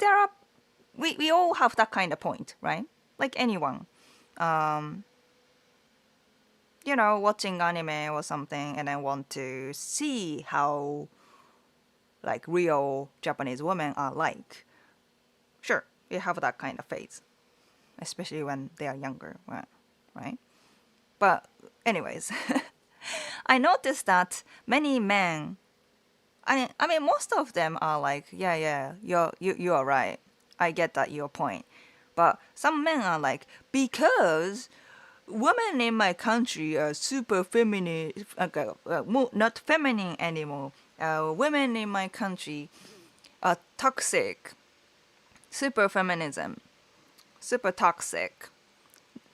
we all have that kind of point, right? Like anyone. Um, watching anime or something and then want to see how like real Japanese women are like. Sure, we have that kind of phase, especially when they are younger, right? But anyways, I noticed that many men, I mean, most of them are like, yeah, you are right. I get that your point. But some men are like, because women in my country are super feminine, okay, not feminine anymore. Women in my country toxic, super feminism, super toxic,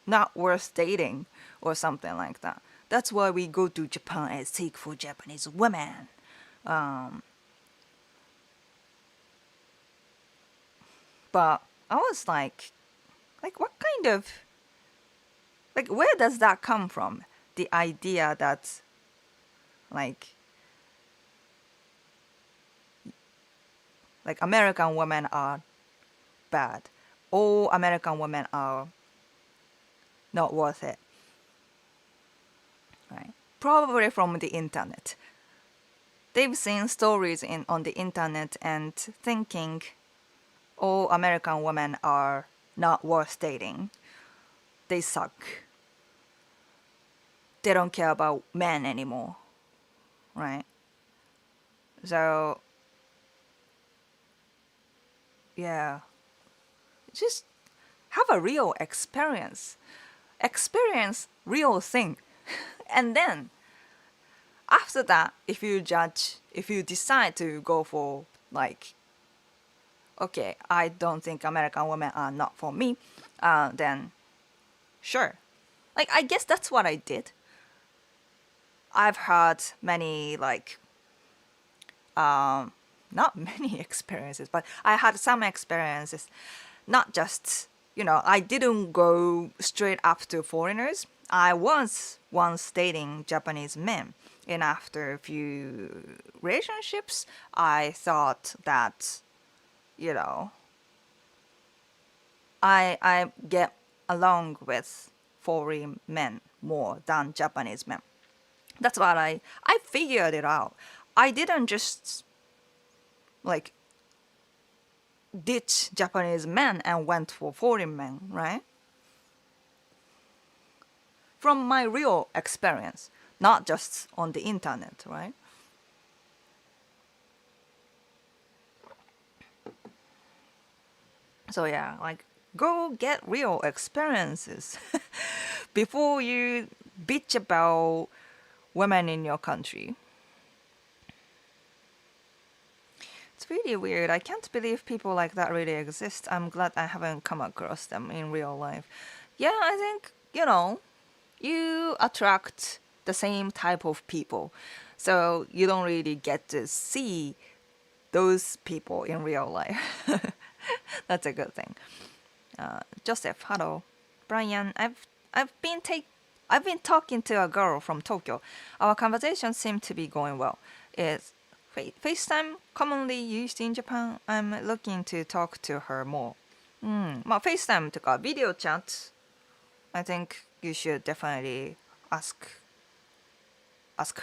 not worth dating, or something like that. That's why we go to Japan and seek for Japanese women. Um, but I was like what kind of like where does that come from? The idea that like American women are bad, all American women are not worth it, right? Probably from the internet. They've seen stories on the internet and thinking all American women are not worth dating. They suck. They don't care about men anymore, right? So yeah, just have a real experience real thing, and then after that, if you decide to go for like, okay, I don't think American women are not for me, then sure. Like I guess that's what I did. I've had many not many experiences, but I had some experiences. Not just I didn't go straight up to foreigners. I was once dating Japanese men, and after a few relationships, I thought that you know I get along with foreign men more than Japanese men. That's what I figured it out. I didn't just like ditch Japanese men and went for foreign men, right? From my real experience, not just on the internet, right? So yeah, like go get real experiences before you bitch about women in your country. It's really weird. I can't believe people like that really exist. I'm glad I haven't come across them in real life. Yeah, I think, you attract the same type of people. So you don't really get to see those people in real life. That's a good thing. Joseph, hello. Brian, I've been talking to a girl from Tokyo. Our conversations seem to be going well. Is FaceTime commonly used in Japan? I'm looking to talk to her more. まあ、FaceTime とかビデオチャット I think you should definitely ask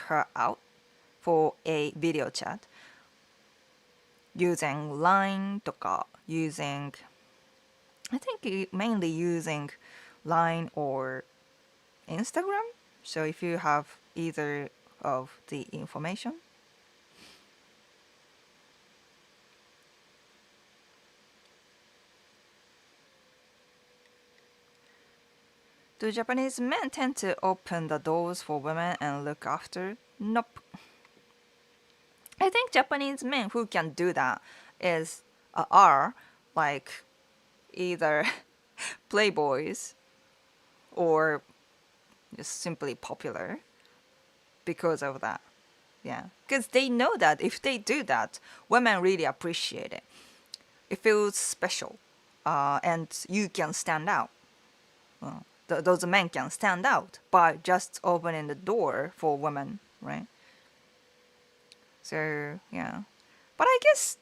her out for a video chat using Line とか using I think mainly using Line or Instagram. So if you have either of the information. Do Japanese men tend to open the doors for women and look after? Nope. I think Japanese men who can do that are like either playboys or just simply popular because of that. Yeah, because they know that if they do that, women really appreciate it. It feels special, and you can stand out. Those men can stand out by just opening the door for women, right? So yeah, but I guess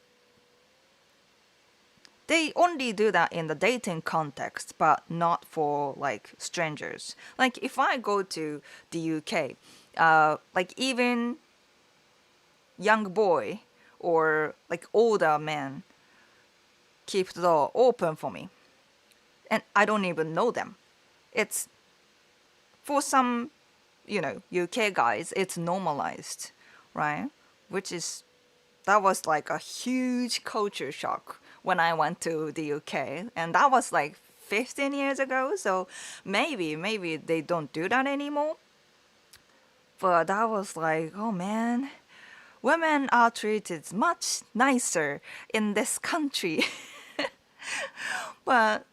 they only do that in the dating context, but not for like strangers. Like if I go to the UK, like even young boy or like older man keep the door open for me, and I don't even know them. It's for some, UK guys, it's normalized, right? Which is that was like a huge culture shock when I went to the UK, and that was like 15 years ago. So maybe they don't do that anymore. But that was like, oh man, women are treated much nicer in this country. But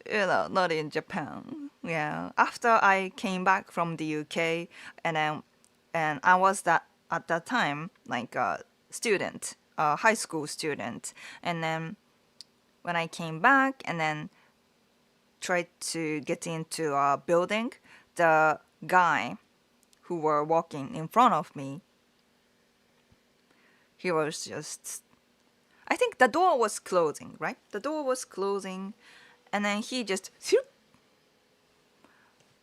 not in Japan. Yeah. After I came back from the UK, and I was that at that time like a student, a high school student, and then when I came back and then tried to get into a building, the guy who were walking in front of me, he was just, I think the door was closing, right? The door was closing, and then he just,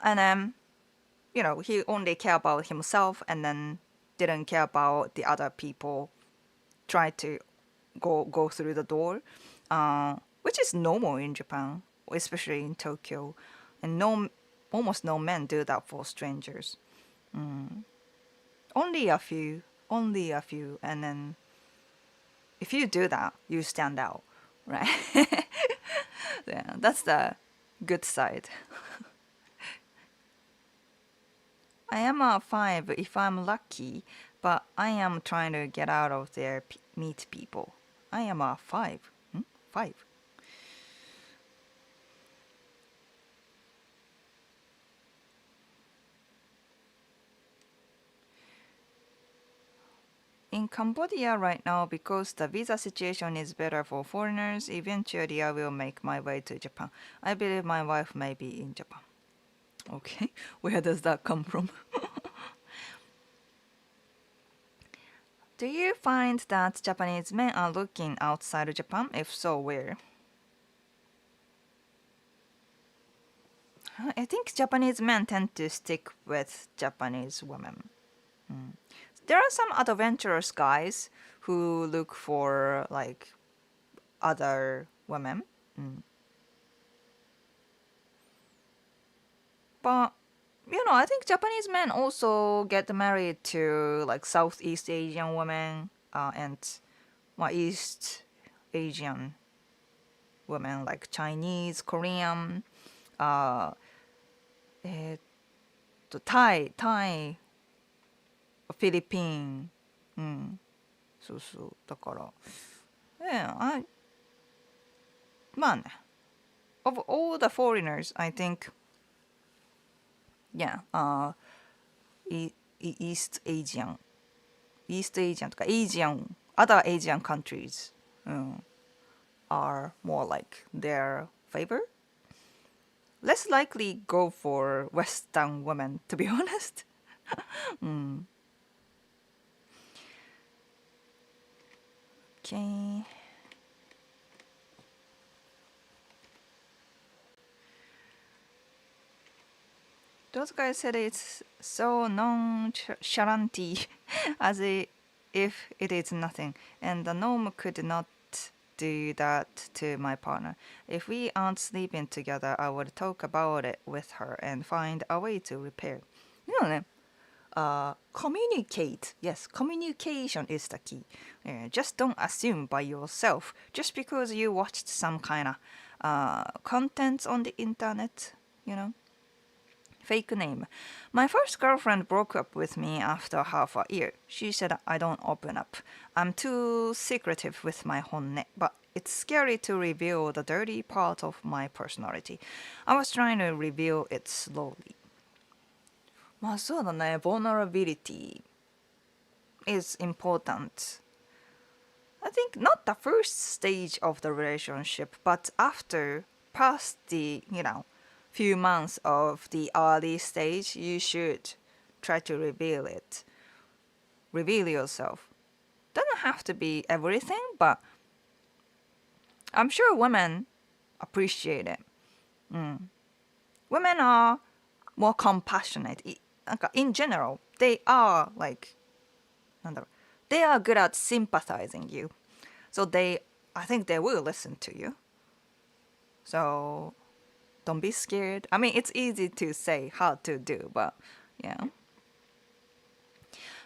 and then he only cared about himself and then didn't care about the other people. Tried to go through the door, which is normal in Japan, especially in Tokyo, and almost no men do that for strangers. Only a few, and then if you do that, you stand out, right? Yeah, that's the good side. I am a 5 if I'm lucky, but I am trying to get out of there, meet people. I am a 5. 5. In Cambodia right now, because the visa situation is better for foreigners, eventually I will make my way to Japan. I believe my wife may be in Japan. Okay, where does that come from? Do you find that Japanese men are looking outside of Japan? If so, where? I think Japanese men tend to stick with Japanese women. There are some adventurous guys who look for like other women. But I think Japanese men also get married to like Southeast Asian women, and East Asian women like Chinese, Korean, uh, タイ、フィリピン、そうそう、だから、まあね、of all the foreigners, I think, yeah, East Asian, East Asian とか Asian, other Asian countries, are more like their favor. Less likely go for Western women, to be honest. Okay. Those guys said it's so nonchalant as if it is nothing, and the gnome could not do that to my partner. If we aren't sleeping together, I would talk about it with her and find a way to repair. Communicate. Yes, communication is the key. Just don't assume by yourself just because you watched some kind of content on the internet, Fake name. My first girlfriend broke up with me after half a year. She said I don't open up. I'm too secretive with my honne, but it's scary to reveal the dirty part of my personality. I was trying to reveal it slowly. まあそうだね、vulnerability is important. I think not the first stage of the relationship, but after past the, few months of the early stage, you should try to reveal it. Reveal yourself. Doesn't have to be everything, but I'm sure women appreciate it. Women are more compassionate. In general, they are like, they are good at sympathizing you. So I think they will listen to you. So don't be scared. I mean, it's easy to say, hard to do, but yeah.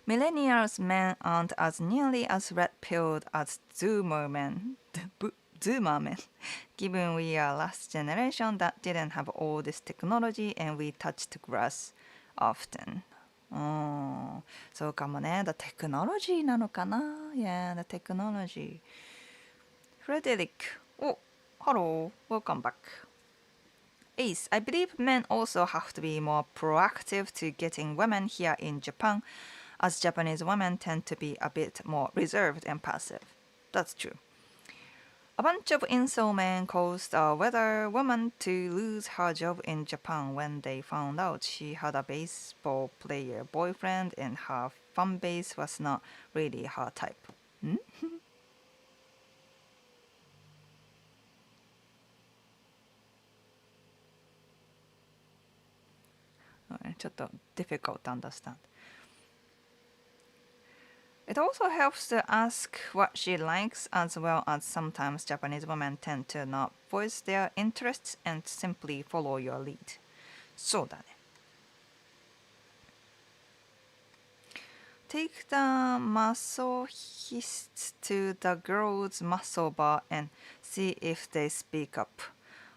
Millennials men aren't as nearly as red-pilled as Zoomer men. Zoomer men. Given we are last generation that didn't have all this technology and we touched grass often. うん、そうかもね。The technology なのかな ?Yeah, the technology. Frederick. Oh, hello. Welcome back. Ace, I believe men also have to be more proactive to getting women here in Japan, as Japanese women tend to be a bit more reserved and passive. That's true. A bunch of incel men caused a weather woman to lose her job in Japan when they found out she had a baseball player boyfriend and her fan base was not really her type. んちょっと difficult to understand. It also helps to ask what she likes, as well as sometimes Japanese women tend to not voice their interests and simply follow your lead. そうだね。Take the masochists to the girls' muscle bar and see if they speak up.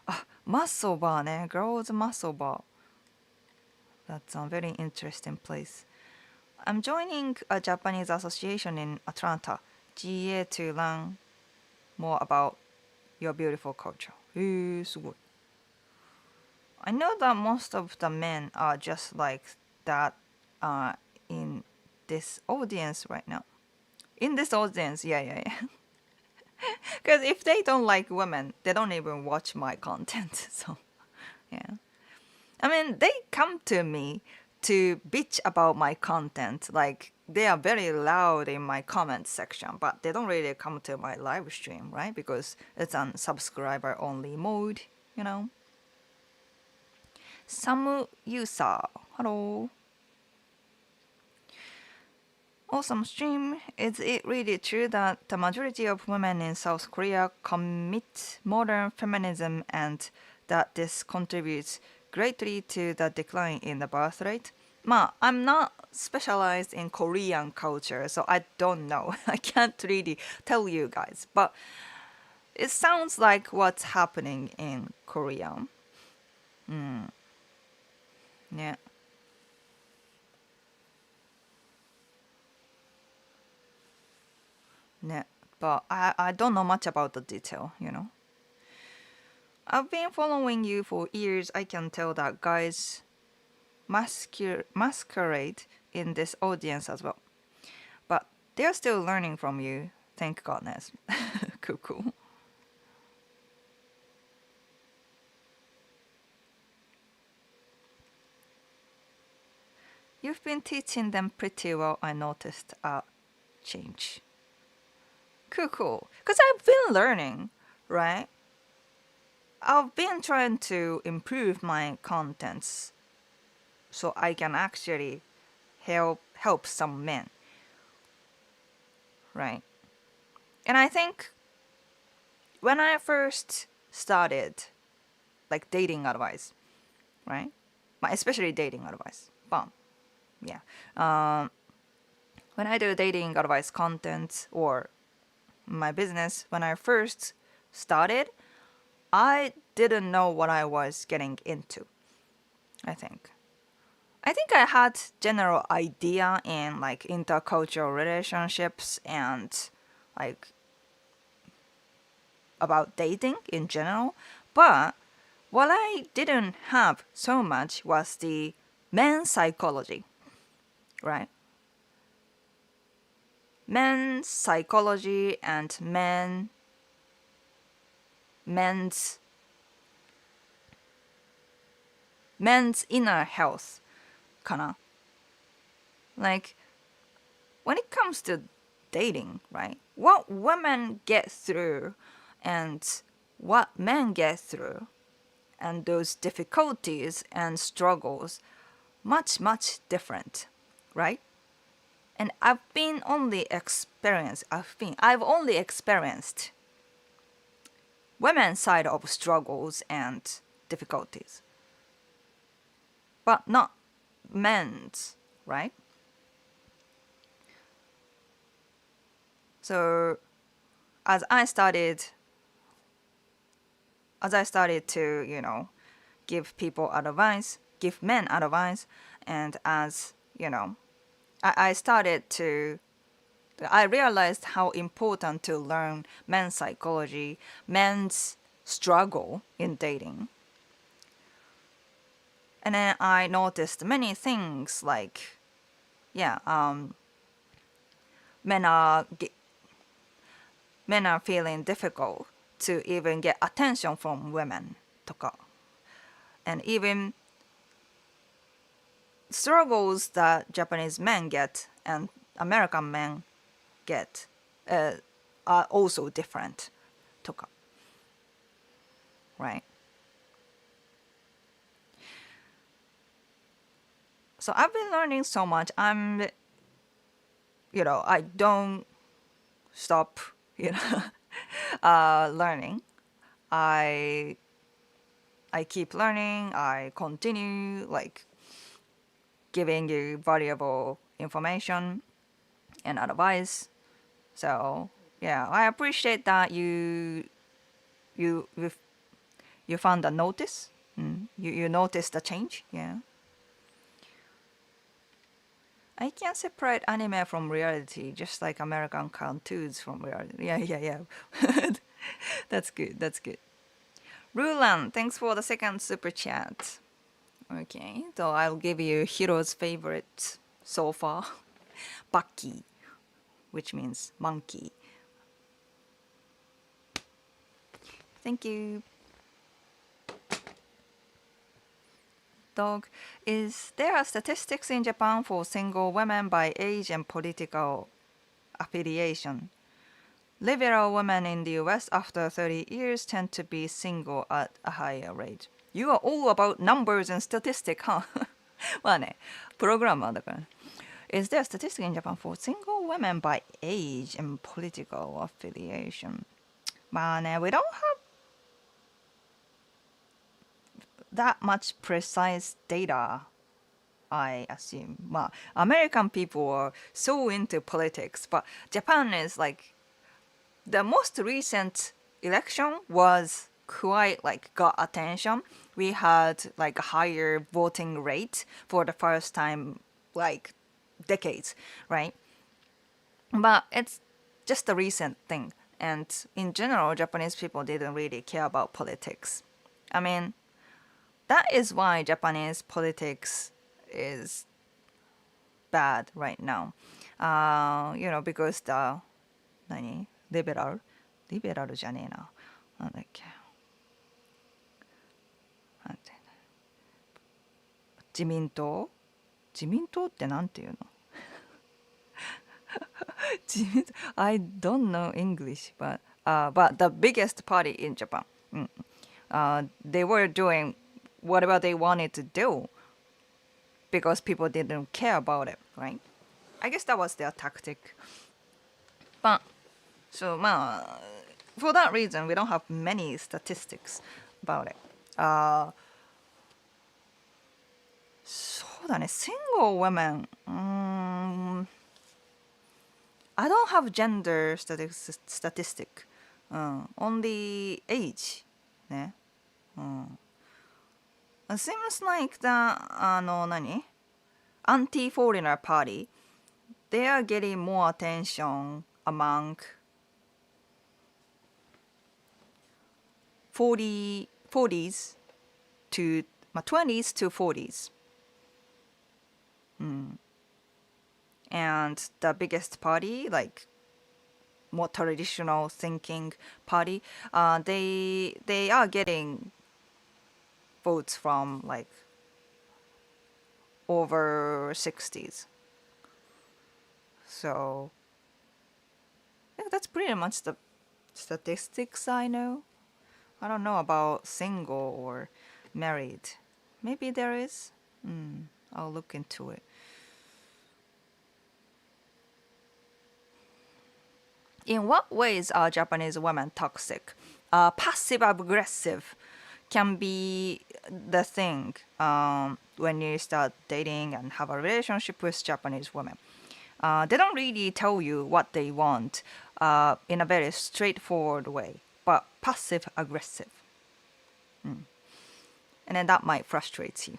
あ、muscle bar ね。Girls' muscle bar. That's a very interesting place. I'm joining a Japanese association in Atlanta, GA, to learn more about your beautiful culture. すごい。I know that most of the men are just like that in this audience right now. In this audience, yeah, yeah, yeah. Because if they don't like women, they don't even watch my content. So, yeah. I mean, they come to me to bitch about my content. Like, they are very loud in my comment section, but they don't really come to my live stream, right? Because it's on subscriber only mode, you know? Samu Yusa, hello. Awesome stream. Is it really true that the majority of women in South Korea commit modern feminism and that this contributes greatly to the decline in the birth rate? I'm not specialized in Korean culture, so I don't know. I can't really tell you guys, but it sounds like what's happening in Korea. Yeah, yeah. But I don't know much about the detail, you know. I've been following you for years. I can tell that guys masquerade in this audience as well. But they're still learning from you. Thank goodness. Cool, cool. You've been teaching them pretty well. I noticed a change. Cool, cool. Because I've been learning, right? I've been trying to improve my contents so I can actually help some men, right? And I think when I first started like dating advice, right? Especially dating advice. But yeah, when I do dating advice content or my business, when I first started, I didn't know what I was getting into. I think. I think I had general idea in like intercultural relationships and like about dating in general, but what I didn't have so much was the men's psychology, right? Men's psychology and men's men's inner health, kana. Like when it comes to dating, right? What women get through and what men get through and those difficulties and struggles much different, right? And I've only experienced women's side of struggles and difficulties, but not men's, right? So as I started to, give people advice, give men advice, and as you know, I started to, I realized how important to learn men's psychology, men's struggle in dating. And then I noticed many things like, yeah, men are men are feeling difficult to even get attention from women とか and even struggles that Japanese men get and American men get uh, are also different とか right? So I've been learning so much. I don't stop, learning. I I keep learning. I continue like giving you valuable information and advice. So yeah, I appreciate that you you, you found a notice. You noticed the change. Yeah, I can separate anime from reality, just like American cartoons from reality. Yeah, yeah, yeah. That's good. That's good. Rulan, thanks for the second super chat. Okay, so I'll give you Hiro's favorite so far, Bucky, which means monkey. Thank you. Dog. Is there a statistics in Japan for single women by age and political affiliation? Liberal women in the US after 30 years tend to be single at a higher rate. You are all about numbers and statistics, huh? まあね、プログラマーだから。Is there a statistic in Japan for single women by age and political affiliation? まあね、we don't have that much precise data, I assume. まあ、American people are so into politics, but Japan is like the most recent election was quite like got attention. We had like a higher voting rate for the first time like decades, right? But it's just a recent thing. And in general, Japanese people didn't really care about politics. I mean, that is why Japanese politics is bad right now. Because the リベラルじゃねえな。なんだっけ。自民党ってなんていうの？I don't know English, but the biggest party in Japan. They were doing whatever they wanted to do because people didn't care about it, right? I guess that was their tactic. But so for that reason, we don't have many statistics about it. そうだね、single women. I don't have gender statistic. Only age. ね。It seems like the anti-foreigner party, they are getting more attention among 40s to 20s to 40s. And the biggest party, like more traditional thinking party, they are getting votes from like over 60s. So I think that's pretty much the statistics I know. I don't know about single or married. Maybe there is. I'll look into it. In what ways are Japanese women toxic? Passive aggressive can be the thing when you start dating and have a relationship with Japanese women. They don't really tell you what they want in a very straightforward way, but passive aggressive. And then that might frustrate you.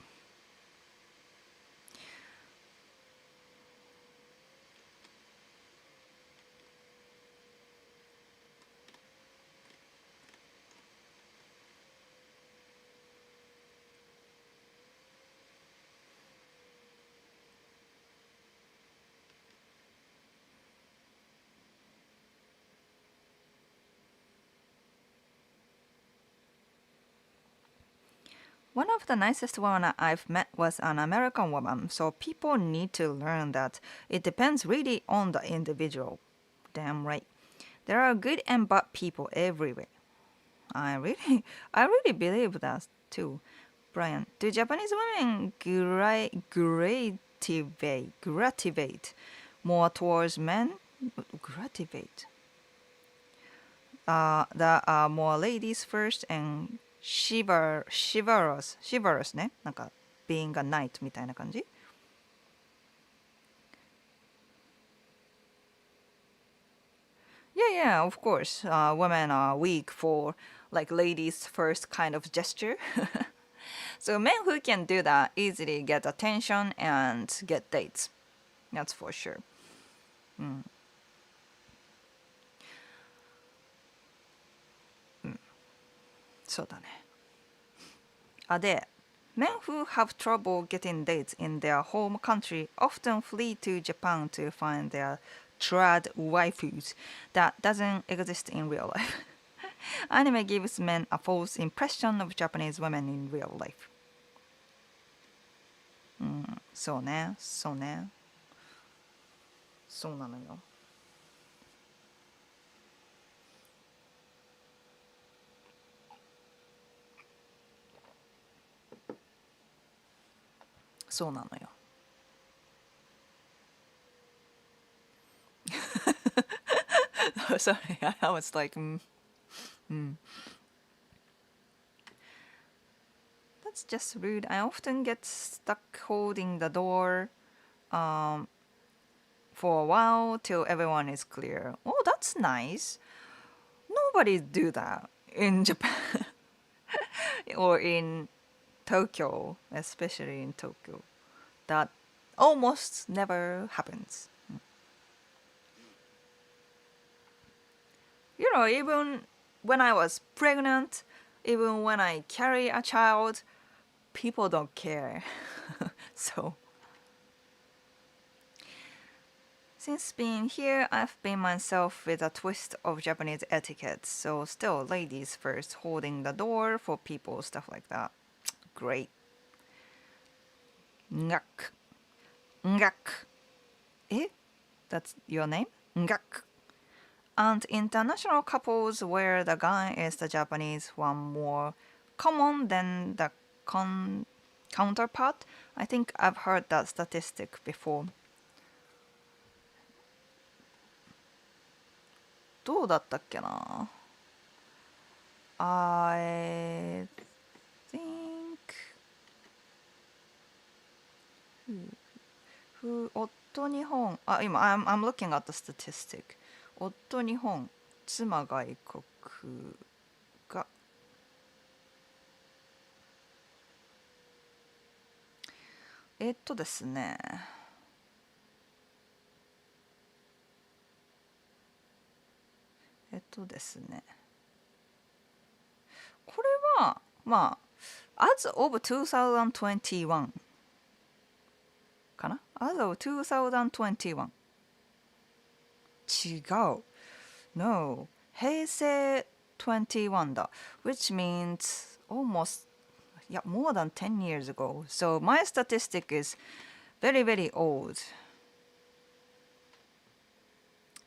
One of the nicest women I've met was an American woman, so people need to learn that it depends really on the individual. Damn right. There are good and bad people everywhere. I really, I really believe that too. Brian, do Japanese women grativate more towards men? Grativate. There are more ladies first and chivalrous ね。なんか being a knight みたいな感じ Yeah, yeah, of course. Women are weak for like ladies first kind of gesture. So men who can do that easily get attention and get dates. That's for sure. そうだね。で、men who have trouble getting dates in their home country often flee to Japan to find their trad waifus that doesn't exist in real life. Anime gives men a false impression of Japanese women in real life. そうね、そうね。そうなのよ。そうなのよ。Sorry, I was like, that's just rude. I often get stuck holding the door for a while till everyone is clear. Oh, that's nice. Nobody do that in Japan or in Tokyo, especially in Tokyo. That almost never happens. You know, even when I was pregnant, even when I carry a child, people don't care. So, since being here, I've been myself with a twist of Japanese etiquette. So, still, ladies first, holding the door for people, stuff like that. Great. Ngak. Ngak. Eh? That's your name? Ngak. And international couples where the guy is the Japanese one more common than the counterpart. I think I've heard that statistic before. どうだったっけな I think夫日本今 I'm looking at the statistic 夫日本妻外国がですねですねこれはまあ as of 2021かな as of 2021違う No 平成21だ which means almost yeah more than 10 years ago so my statistic is very very old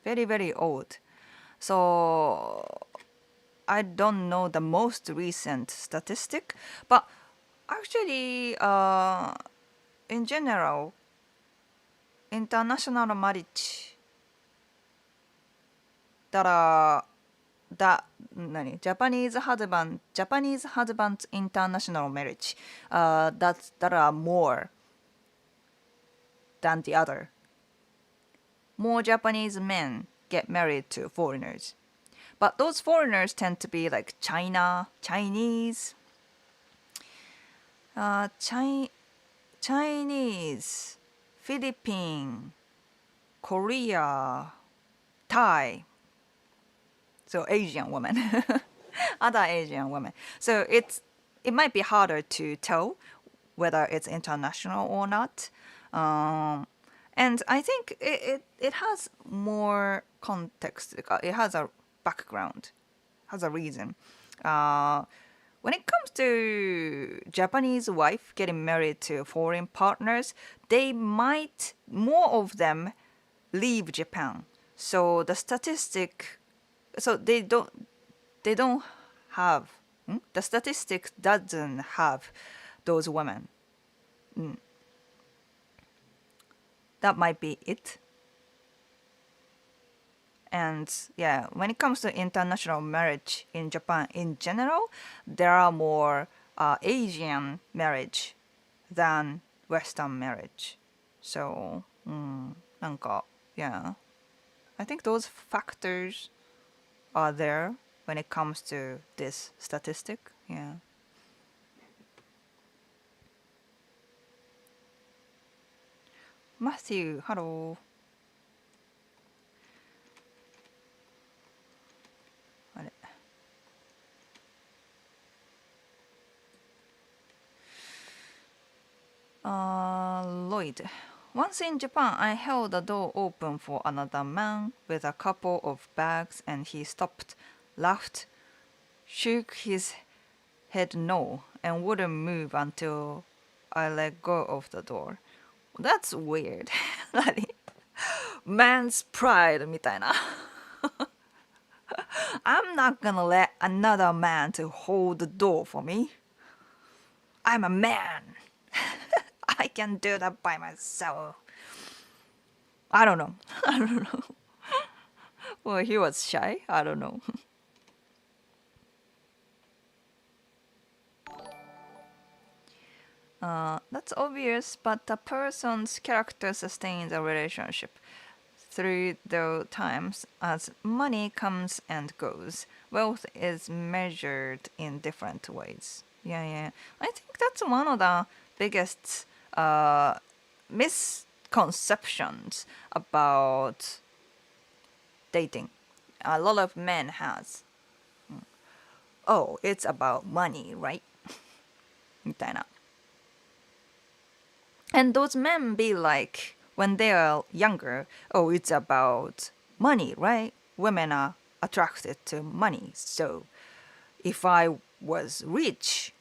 very very old so I don't know the most recent statistic but actually in general international marriage that are that 何 Japanese husband international marriage that are more than the other more Japanese men get married to foreigners but those foreigners tend to be like Chinese Chinese Philippine Korea Thai so Asian women other Asian women so it might be harder to tell whether it's international or not and I think it has more context it has a background has a reason when it comes to Japanese wife getting married to foreign partners, they might more of them leave Japan. So the statistic, so they don't have the statistic doesn't have those women. Mm, that might be it. And yeah, when it comes to international marriage in Japan in general, there are more Asian marriage than Western marriage. So, なんか, yeah, I think those factors are there when it comes to this statistic. Yeah. Matthew, hello. あれ Lloyd. Once in Japan, I held the door open for another man with a couple of bags and he stopped, laughed, shook his head no, and wouldn't move until I let go of the door. That's weird. 何 Man's pride みたいな I'm not gonna let another man to hold the door for me. I'm a man. I can do that by myself. I don't know. I don't know. Well, he was shy. I don't know. That's obvious, but the person's character sustains a relationship through the times as money comes and goes. Wealth is measured in different ways. Yeah, yeah. I think that's one of the biggest misconceptions about dating. A lot of men has. Oh, it's about money, right? みたいな. And those men be like, when they are younger, oh, it's about money, right? Women are attracted to money. So if I was rich,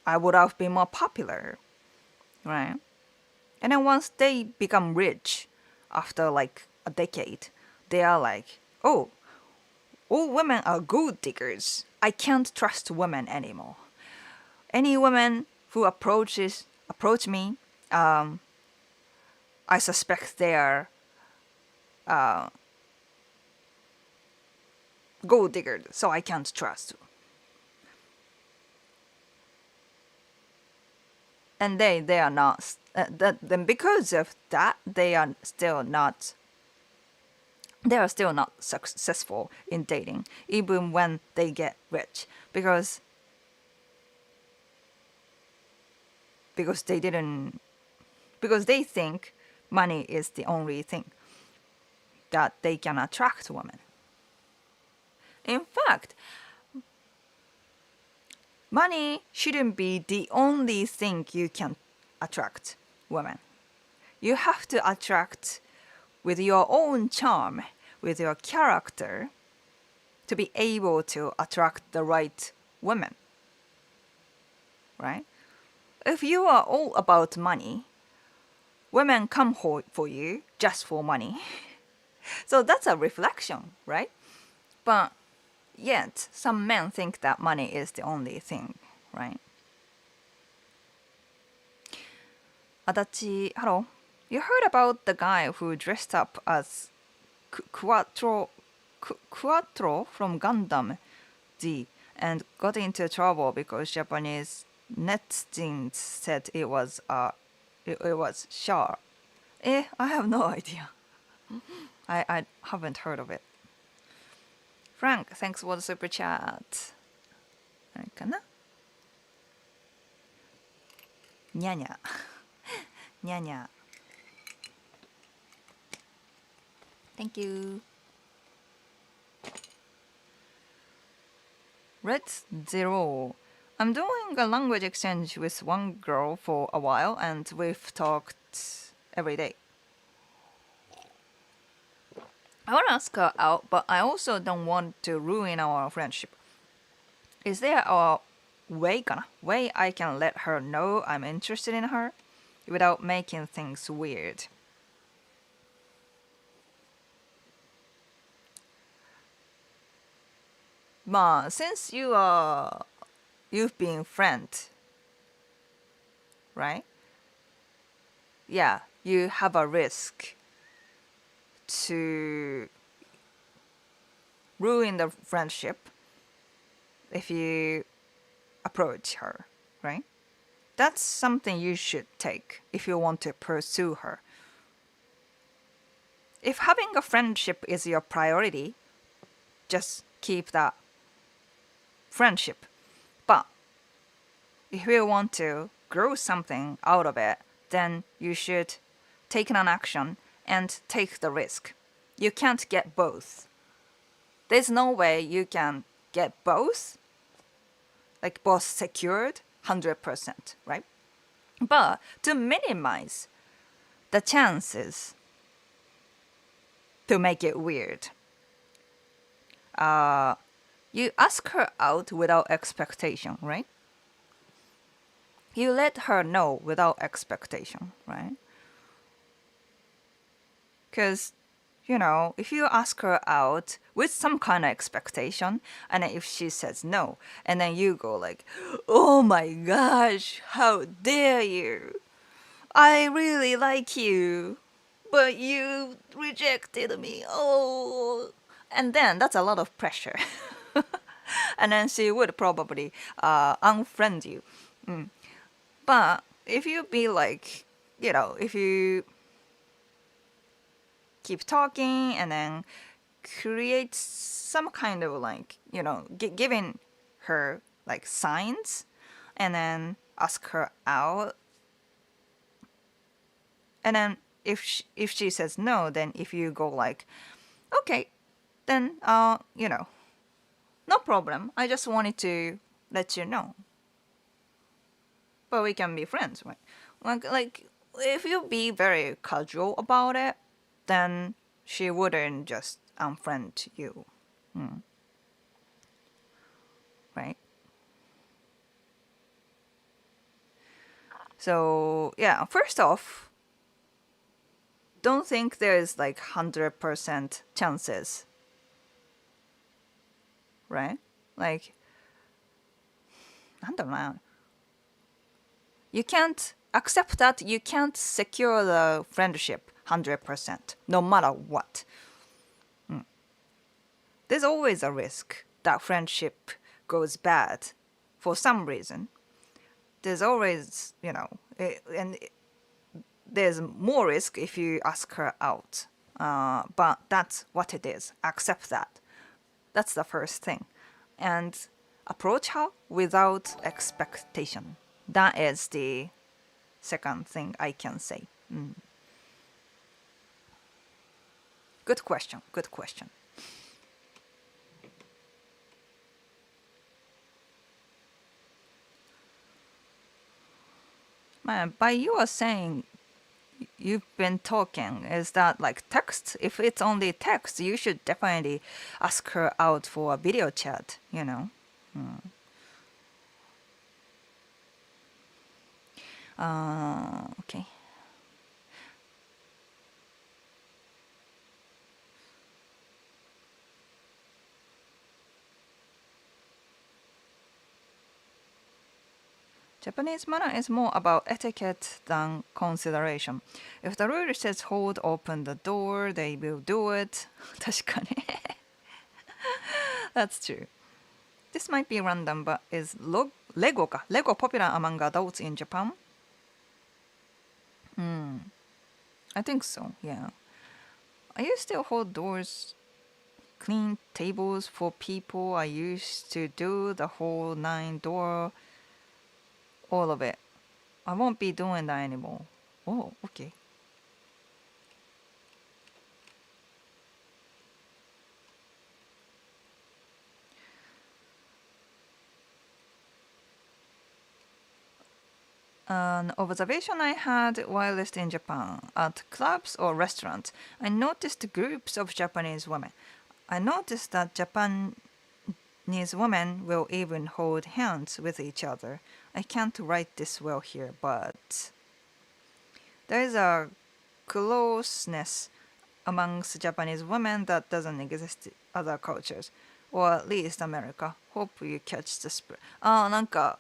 I would have been more popular, right? And then once they become rich, after like a decade, they are like, oh, all women are gold diggers. I can't trust women anymore. Any woman who approach me, I suspect they are gold diggers, so I can't trust. And they are not. Then because of that, they are still not. They are still not successful in dating, even when they get rich, because they didn't, because they think money is the only thing that they can attract women. In fact, money shouldn't be the only thing you can attract women. You have to attract with your own charm, with your character, to be able to attract the right women. Right? If you are all about money, women come for you just for money. So that's a reflection, right? But yet, some men think that money is the only thing, right? Adachi, hello. You heard about the guy who dressed up as Quattro from Gundam Z and got into trouble because Japanese netizens said it was Char. I have no idea. I haven't heard of it. Frank, thanks for the super chat. あれかなにゃにゃにゃにゃ Thank you. Red Zero. I'm doing a language exchange with one girl for a while and we've talked every day. I want to ask her out, but I also don't want to ruin our friendship. Is there a way I can let her know I'm interested in her without making things weird. Ma, since you've been friend, right? Yeah, you have a risk to ruin the friendship if you approach her, right? That's something you should take if you want to pursue her. If having a friendship is your priority, just keep that friendship. But if you want to grow something out of it, then you should take an action and take the risk. You can't get both. There's no way you can get both, like both secured 100%, right? But to minimize the chances to make it weird, you ask her out without expectation, right? You let her know without expectation, right? Because, if you ask her out with some kind of expectation, and then if she says no, and then you go like, oh my gosh, how dare you! I really like you, but you rejected me. Oh, and then that's a lot of pressure. And then she would probably unfriend you. But if you be like, if you keep talking and then create some kind of like, giving her like signs and then ask her out. And then if she says no, then if you go like, okay, then, no problem. I just wanted to let you know. But we can be friends, right? Like if you be very casual about it, then she wouldn't just unfriend you, right? So yeah, first off, don't think there's like 100% chances, right? Like, なんだろうな. You can't accept that you can't secure the friendship 100%, no matter what. There's always a risk that friendship goes bad for some reason. There's always, and there's more risk if you ask her out. But that's what it is. Accept that. That's the first thing. And approach her without expectation. That is the second thing I can say. Good question. Good question. Man, by you are saying you've been talking, is that like text? If it's only text, you should definitely ask her out for a video chat, Okay. Japanese manner is more about etiquette than consideration. If the rule says hold open the door, they will do it. 確かに. That's true. This might be random, but is Lego popular among adults in Japan? I think so, yeah. I used to hold doors, clean tables for people. I used to do the whole 9 door, all of it. I won't be doing that anymore. Oh, okay. An observation I had while living in Japan, at clubs or restaurants, I noticed groups of Japanese women. I noticed that Japanese women will even hold hands with each other. I can't write this well here, but there is a closeness amongst Japanese women that doesn't exist in other cultures, or at least America. Hope you catch the spirit. なんか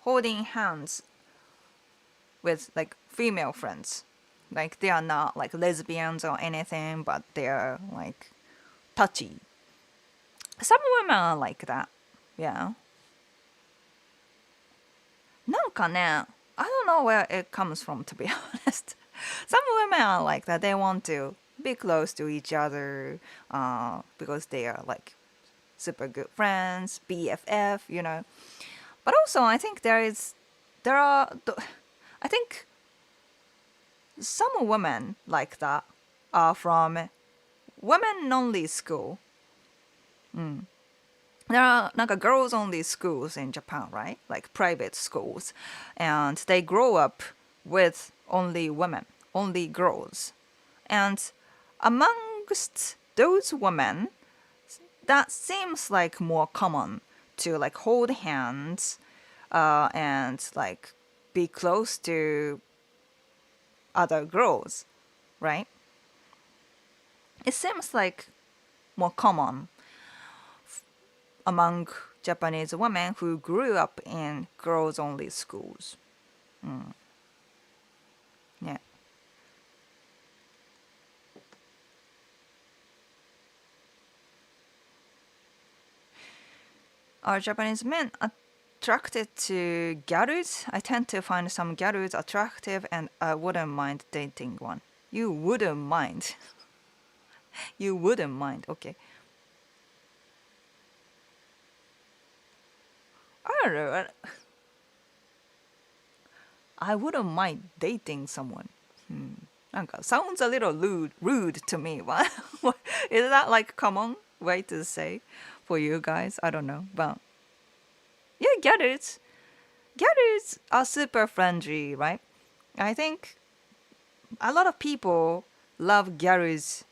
holding hands with like female friends. Like they are not like lesbians or anything, but they're like touchy. Some women are like that. Yeah. なんかね, I don't know where it comes from, to be honest. Some women are like that. They want to be close to each other because they are like super good friends, BFF, you know. But also, I think there are, I think some women like that are from women-only school. There are like girls-only schools in Japan, right? Like private schools, and they grow up with only women, only girls, and amongst those women, that seems like more common to like hold hands, and like be close to other girls, right? It seems like more common among Japanese women who grew up in girls only schools. Yeah. Are Japanese men attracted to gyaru's? I tend to find some gyaru's attractive and I wouldn't mind dating one. You wouldn't mind. You wouldn't mind. Okay. I don't know. I wouldn't mind dating someone. Sounds a little rude to me. What? Is that like common way to say for you guys? I don't know. But yeah, gyaru's. Gyaru's are super friendly, right? I think a lot of people love Gyaru's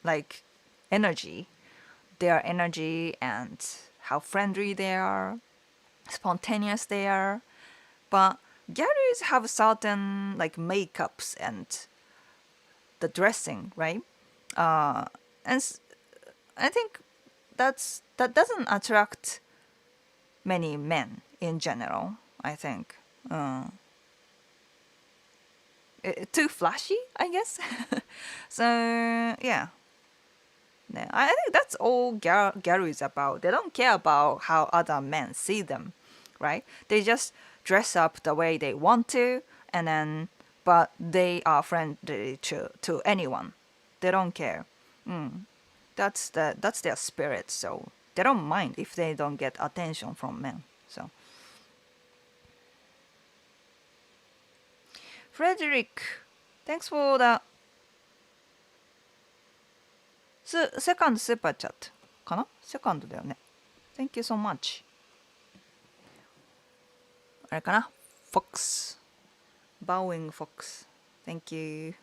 like energy, their energy and how friendly they are, spontaneous they are. But Gyaru's have certain like makeups and the dressing, right? And I think that doesn't attract many men in general. I think too flashy, I guess. So yeah. Yeah, I think that's all Gary is about. They don't care about how other men see them, right? They just dress up the way they want to, and then, but they are friendly to anyone. They don't care. That's their spirit. So they don't mind if they don't get attention from men. So Frederick, thanks for the second super chat かな、セカンドだよね。Thank you so much. あれかな、 Fox. Bowing Fox. Thank you.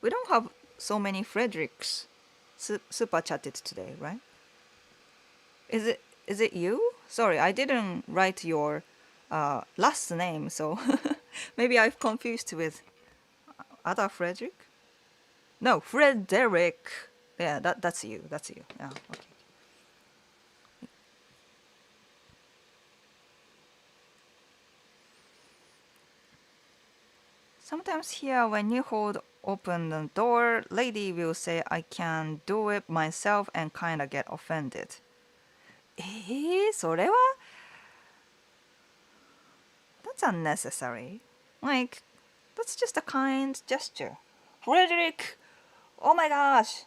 We don't have so many Fredericks super chatted today, right? Is it you? Sorry, I didn't write your last name, so maybe I've confused with other Frederick. No, Frederick. Yeah, that's you. That's you. Yeah, okay. Sometimes here, when you hold open the door, lady will say, I can do it myself and kinda get offended. それは That's unnecessary. Like, that's just a kind gesture. Frederick! Oh my gosh!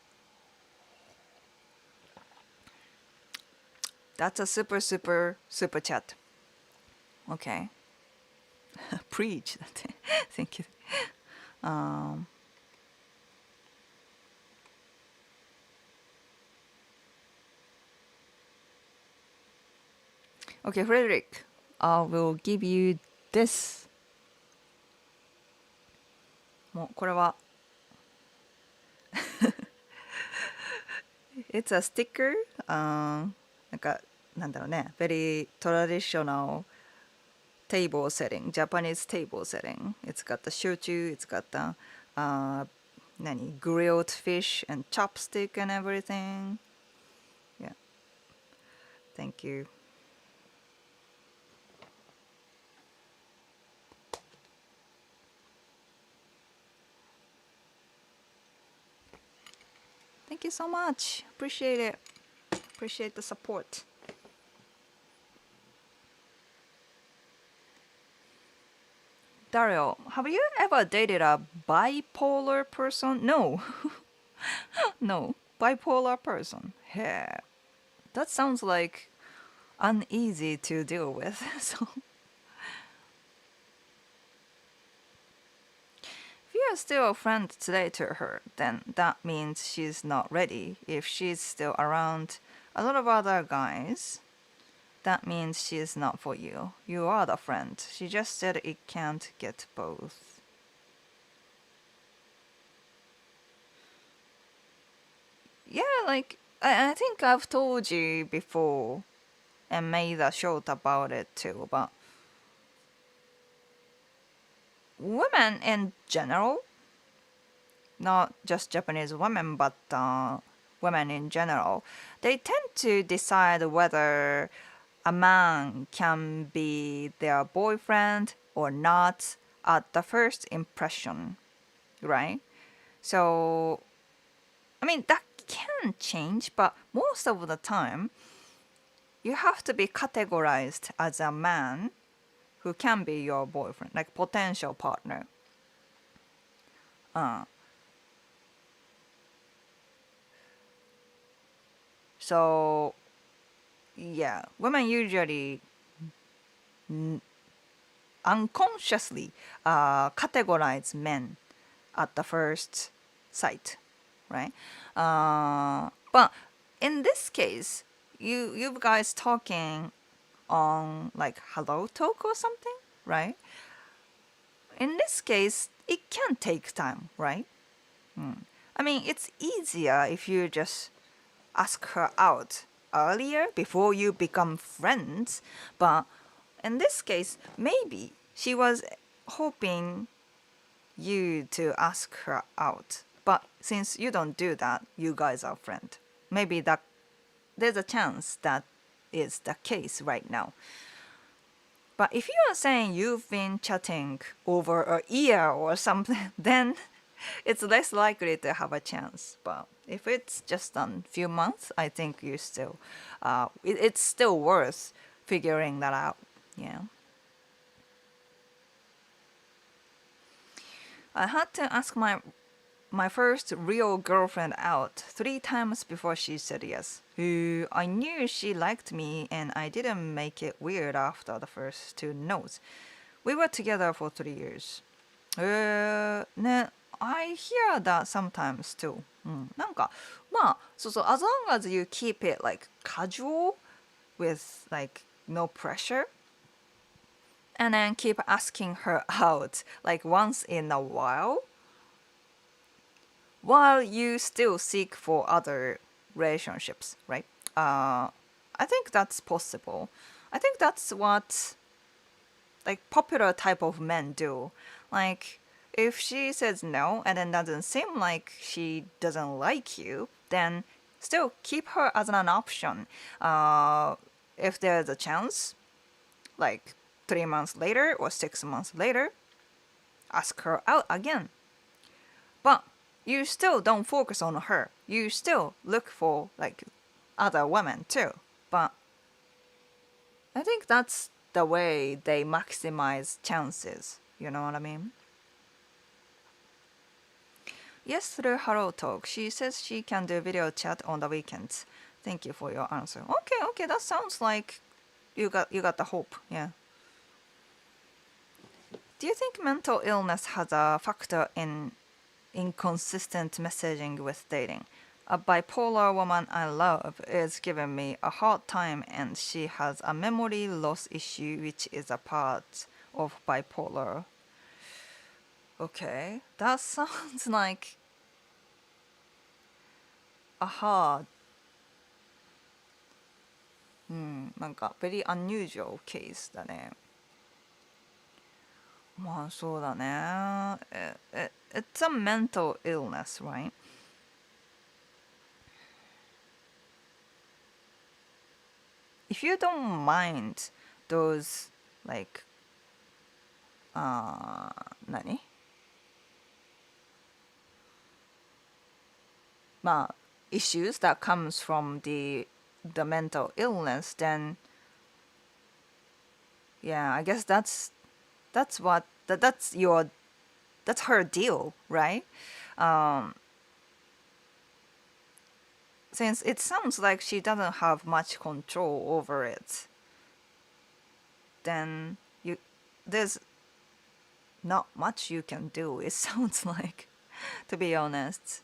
That's a super chat. Okay. Preach. Thank you. Okay, Frederick, I will give you this. もうこれは It's a sticker. なんか、なんだろうね。very traditional table setting, Japanese table setting. It's got the shochu, it's got the grilled fish and chopstick and everything. Yeah, thank you. Thank you so much. Appreciate it. Appreciate the support. Dario, have you ever dated a bipolar person? No. No. Bipolar person. Yeah. That sounds like uneasy to deal with. So if you're still a friend today to her, then that means she's not ready. If she's still around a lot of other guys, that means she's not for you. You are the friend. She just said it can't get both. Yeah, like I think I've told you before and made a short about it too, but women in general, not just Japanese women, but women in general, they tend to decide whether a man can be their boyfriend or not at the first impression, right? So, I mean, that can change, but most of the time, you have to be categorized as a man who can be your boyfriend, like potential partner. Uh, so, yeah, women usually unconsciously categorize men at the first sight, right? But in this case, you guys talking on like Hello Talk or something, right? In this case, it can take time, right? I mean, it's easier if you just ask her out earlier before you become friends, but in this case, maybe she was hoping you to ask her out. But since you don't do that, you guys are friends. Maybe that there's a chance that is the case right now. But if you are saying you've been chatting over a year or something, then it's less likely to have a chance. But if it's just a few months, I think you still, it's still worth figuring that out. Yeah. I had to ask my first real girlfriend out 3 times before she said yes. I knew she liked me and I didn't make it weird after the first 2 no's. We were together for 3 years. ね、I hear that sometimes too. なんか、まあ、そうそう、as long as you keep it like casual with like no pressure and then keep asking her out like once in a while you still seek for other relationships, right? I think that's possible. I think that's what like popular type of men do. Like if she says no and then doesn't seem like she doesn't like you, then still keep her as an option. If there's a chance, like 3 months later or 6 months later, ask her out again. But you still don't focus on her. You still look for like other women too. But I think that's the way they maximize chances. You know what I mean? Yes, through Hello Talk. She says she can do video chat on the weekends. Thank you for your answer. Okay, that sounds like you got the hope. Yeah. Do you think mental illness has a factor in inconsistent messaging with dating? A bipolar woman I love is giving me a hard time and she has a memory loss issue which is a part of bipolar. Okay, that sounds like a hard うん、なんか very unusual case だね。まあそうだね。It's a mental illness, right? If you don't mind those like 何まあ issues that comes from the mental illness, then yeah, I guess that's what that's her deal, right? Um, since it sounds like she doesn't have much control over it, then you there's not much you can do. It sounds like, to be honest,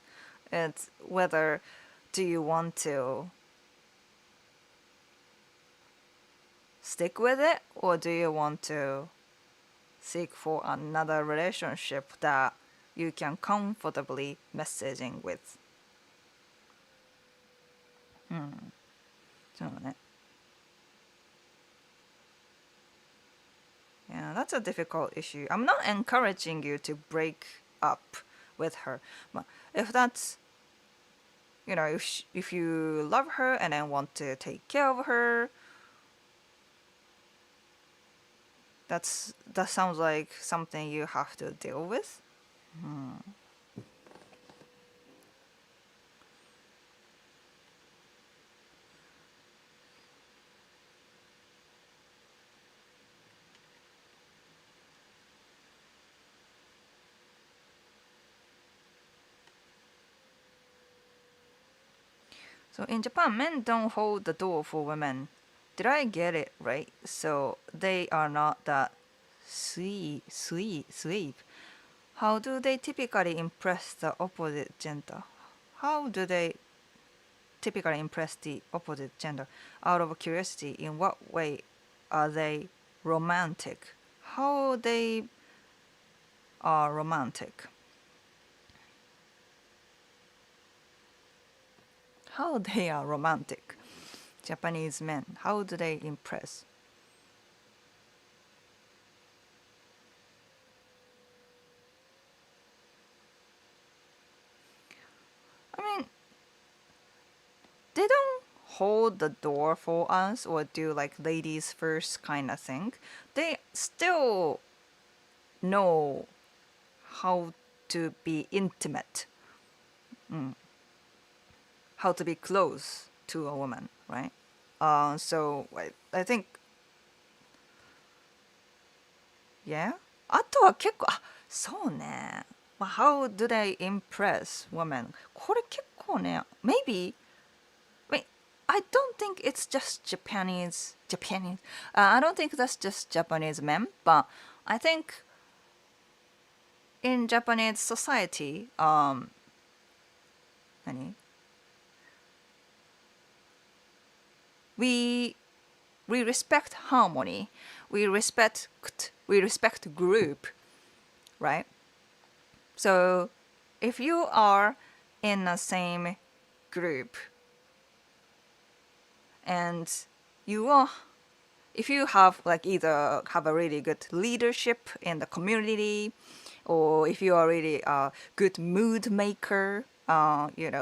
it's whether do you want to stick with it or do you want to seek for another relationship that you can comfortably messaging with. うん、そうね。Yeah, that's a difficult issue. I'm not encouraging you to break up with her. But if that's, if you love her and then want to take care of her, that sounds like something you have to deal with. Hmm. So in Japan, men don't hold the door for women. Did I get it right? So they are not that sweet. How do they typically impress the opposite gender? How do they typically impress the opposite gender? Out of curiosity, in what way are they romantic? How they are romantic? How they are romantic? Japanese men, how do they impress? I mean, they don't hold the door for us or do like ladies first kind of thing. They still know how to be intimate, how to be close to a woman, right? So I think, yeah. あとは結構、そうね。まあ How do they impress women? これ結構ね、maybe, I mean, I don't think it's just Japanese. I don't think that's just Japanese men, but I think in Japanese society, 何 we we respect harmony, we respect group, right? So if you are in the same group and you are if you have like either have a really good leadership in the community or if you are really a good mood maker,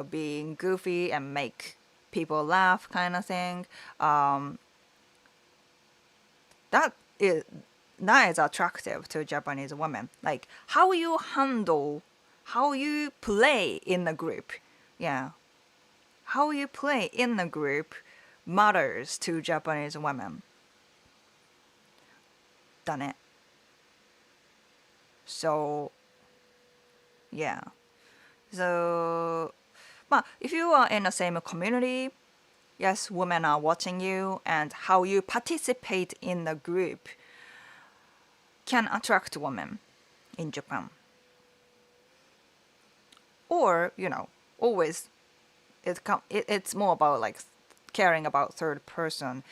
being goofy and make people laugh kind of thing, that is that is attractive to Japanese women. Like how you play in the group. Yeah. How you play in the group matters to Japanese women. だね. So, yeah. So, if you are in the same community, yes, women are watching you, and how you participate in the group can attract women in Japan. Or, always it's more about like caring about third person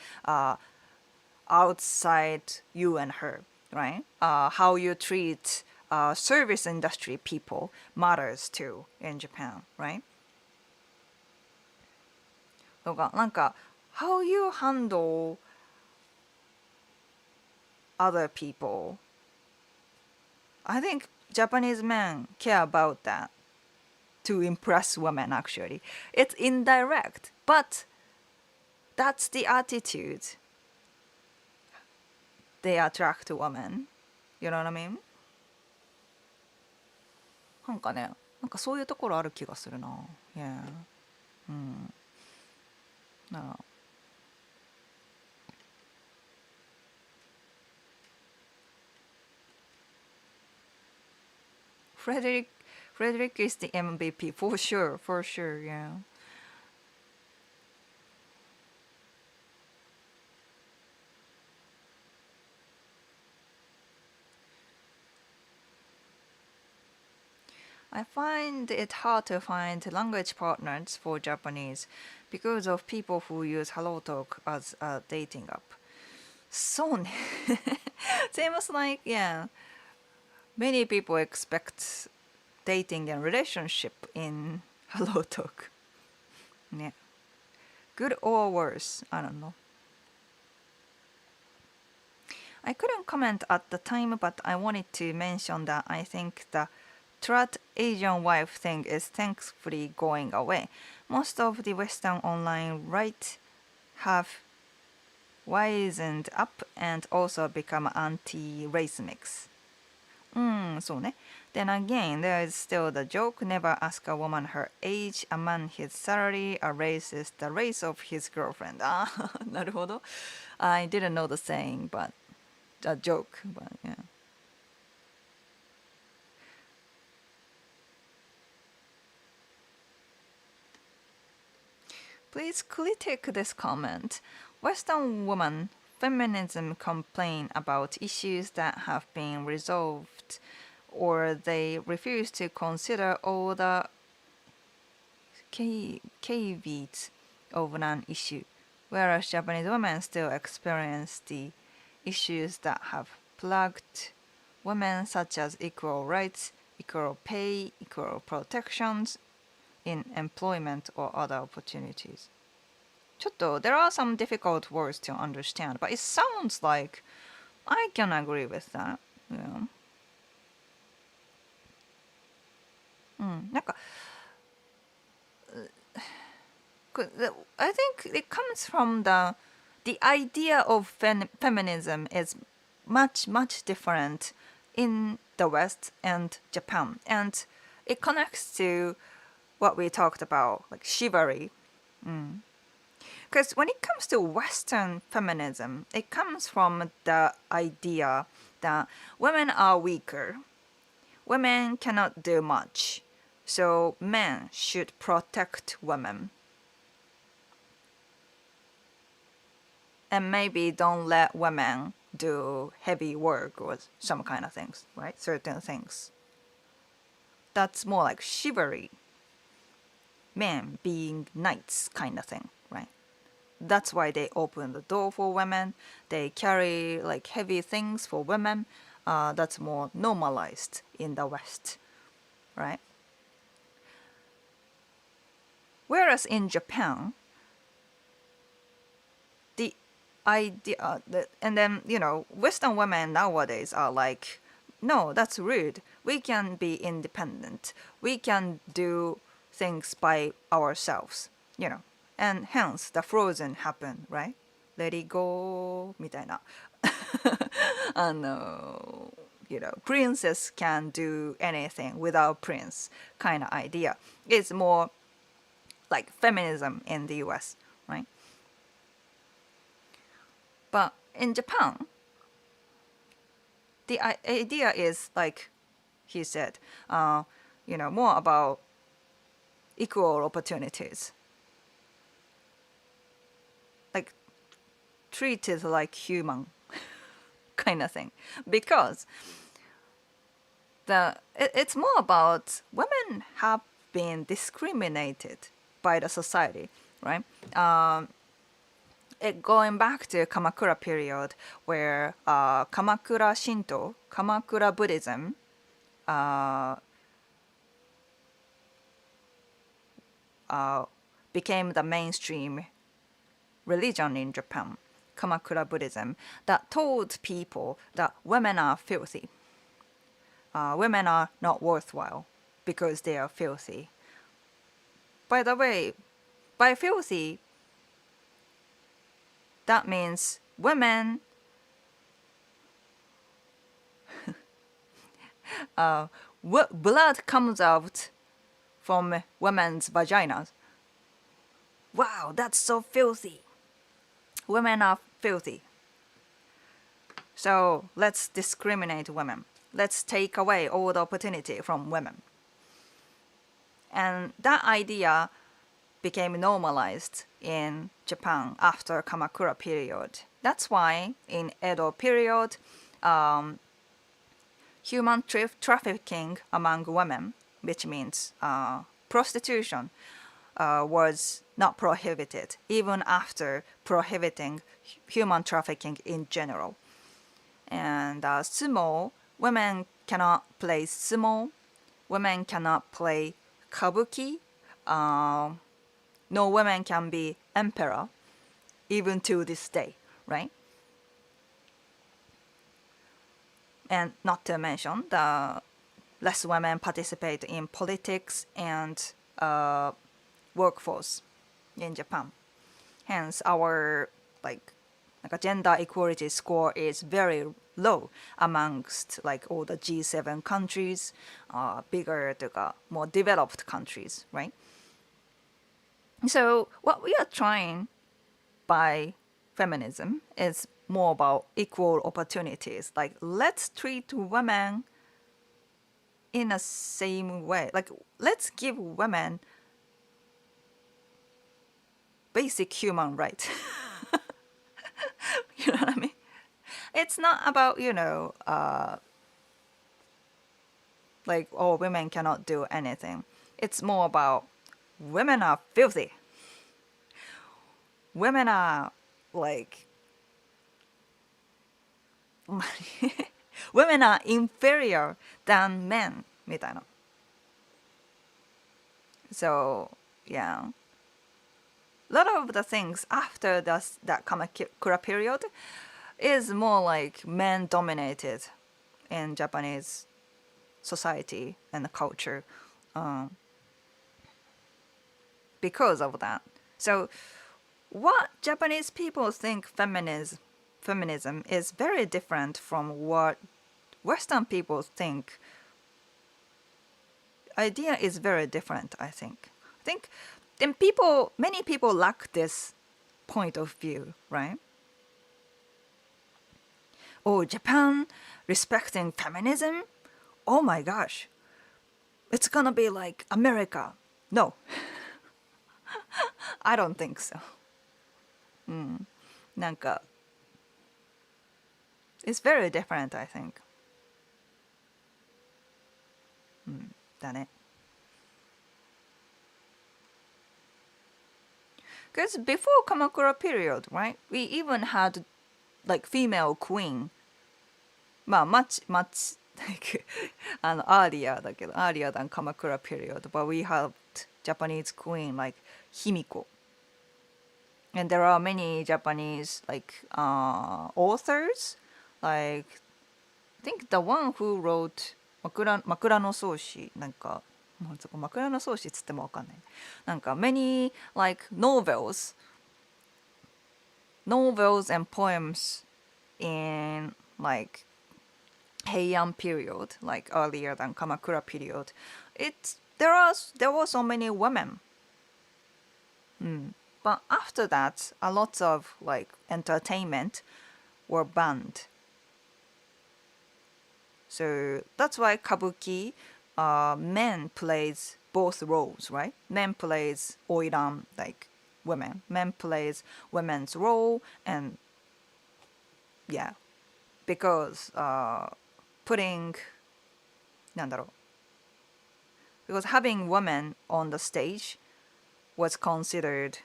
outside you and her, right? How you treat service industry people matters too in Japan, right? とかなんか how you handle other people. I think Japanese men care about that to impress women actually. It's indirect, but that's the attitude they attract women. You know what I mean? なんかね、なんかそういうところある気がするな。Yeah. うん。なら Frederick Frederick is the MVP for sure, yeah. I find it hard to find language partners for Japanese because of people who use HelloTalk as a dating app. そうね。Seems like, yeah, many people expect dating and relationship in HelloTalk. ね。Good or worse, I don't know. I couldn't comment at the time, but I wanted to mention that I think the Trat Asian wife thing is thankfully going away. Most of the Western online right have wisened up and also become anti-race mix. そうね。Then again, there is still the joke, never ask a woman her age, a man his salary, a race is the race of his girlfriend. なるほど. I didn't know the saying, but a joke, but yeah. Please critique this comment. Western women feminism complain about issues that have been resolved, or they refuse to consider all the caveats of an issue, whereas Japanese women still experience the issues that have plagued women, such as equal rights, equal pay, equal protections in employment or other opportunities. ちょっと there are some difficult words to understand, but it sounds like I can agree with that. Yeah. なんか I think it comes from the idea of feminism is much different in the West and Japan, and it connects to what we talked about, like chivalry. Because when it comes to Western feminism, it comes from the idea that women are weaker, women cannot do much, so men should protect women. And maybe don't let women do heavy work or some kind of things, right? Certain things. That's more like chivalry. Men being knights kind of thing, right? That's why they open the door for women. They carry like heavy things for women. That's more normalized in the West, right? Whereas in Japan, the idea and then Western women nowadays are like, no, that's rude. We can be independent. We can do things by ourselves, and hence the frozen happened, right? Let it go みたいなprincess can do anything without prince kind of idea. It's more like feminism in the US, right? But in Japan, the idea is like he said, more about equal opportunities, like treated like human kind of thing, because it's more about women have been discriminated by the society, right? Going back to Kamakura period, where Kamakura Shinto, Kamakura Buddhism, became the mainstream religion in Japan, Kamakura Buddhism, that told people that women are filthy. Women are not worthwhile because they are filthy. By the way, by filthy, that means women blood comes out from women's vaginas. Wow, that's so filthy. Women are filthy. So let's discriminate women. Let's take away all the opportunity from women. And that idea became normalized in Japan after Kamakura period. That's why in Edo period, human trafficking among women, which means prostitution, was not prohibited, even after prohibiting human trafficking in general. And sumo, women cannot play sumo, women cannot play kabuki, no women can be emperor, even to this day, right? And not to mention the less women participate in politics and workforce in Japan. Hence, our like a gender equality score is very low amongst like all the G7 countries, bigger to more developed countries, right? So what we are trying by feminism is more about equal opportunities. Like let's treat women in a same way. Like let's give women basic human rights. You know what I mean? It's not about, like, oh, women cannot do anything. It's more about women are filthy. Women are like, women are inferior than men, みたいな. So, yeah. A lot of the things after that Kamakura period is more like men dominated in Japanese society and culture because of that. So what Japanese people think feminism is very different from what Western people think. Idea is very different, I think. Then many people lack this point of view, right? Oh, Japan respecting feminism? Oh my gosh. It's gonna be like America. No. I don't think so. なんか it's very different, I think. だね. Because before Kamakura period, right, we even had like female queen. まあ much like earlier than Kamakura period, but we had Japanese queen like Himiko. And there are many Japanese like authors, like I think the one who wrote 枕草子なんかもうそこ枕草子っつってもわかんない。なんか many like novels and poems in like Heian period, like earlier than Kamakura period. There were so many women. But after that, a lot of like entertainment were banned. So that's why kabuki, men plays both roles, right? Men plays oiran like women. Men plays women's role, and yeah, because putting なんだろう because having women on the stage was considered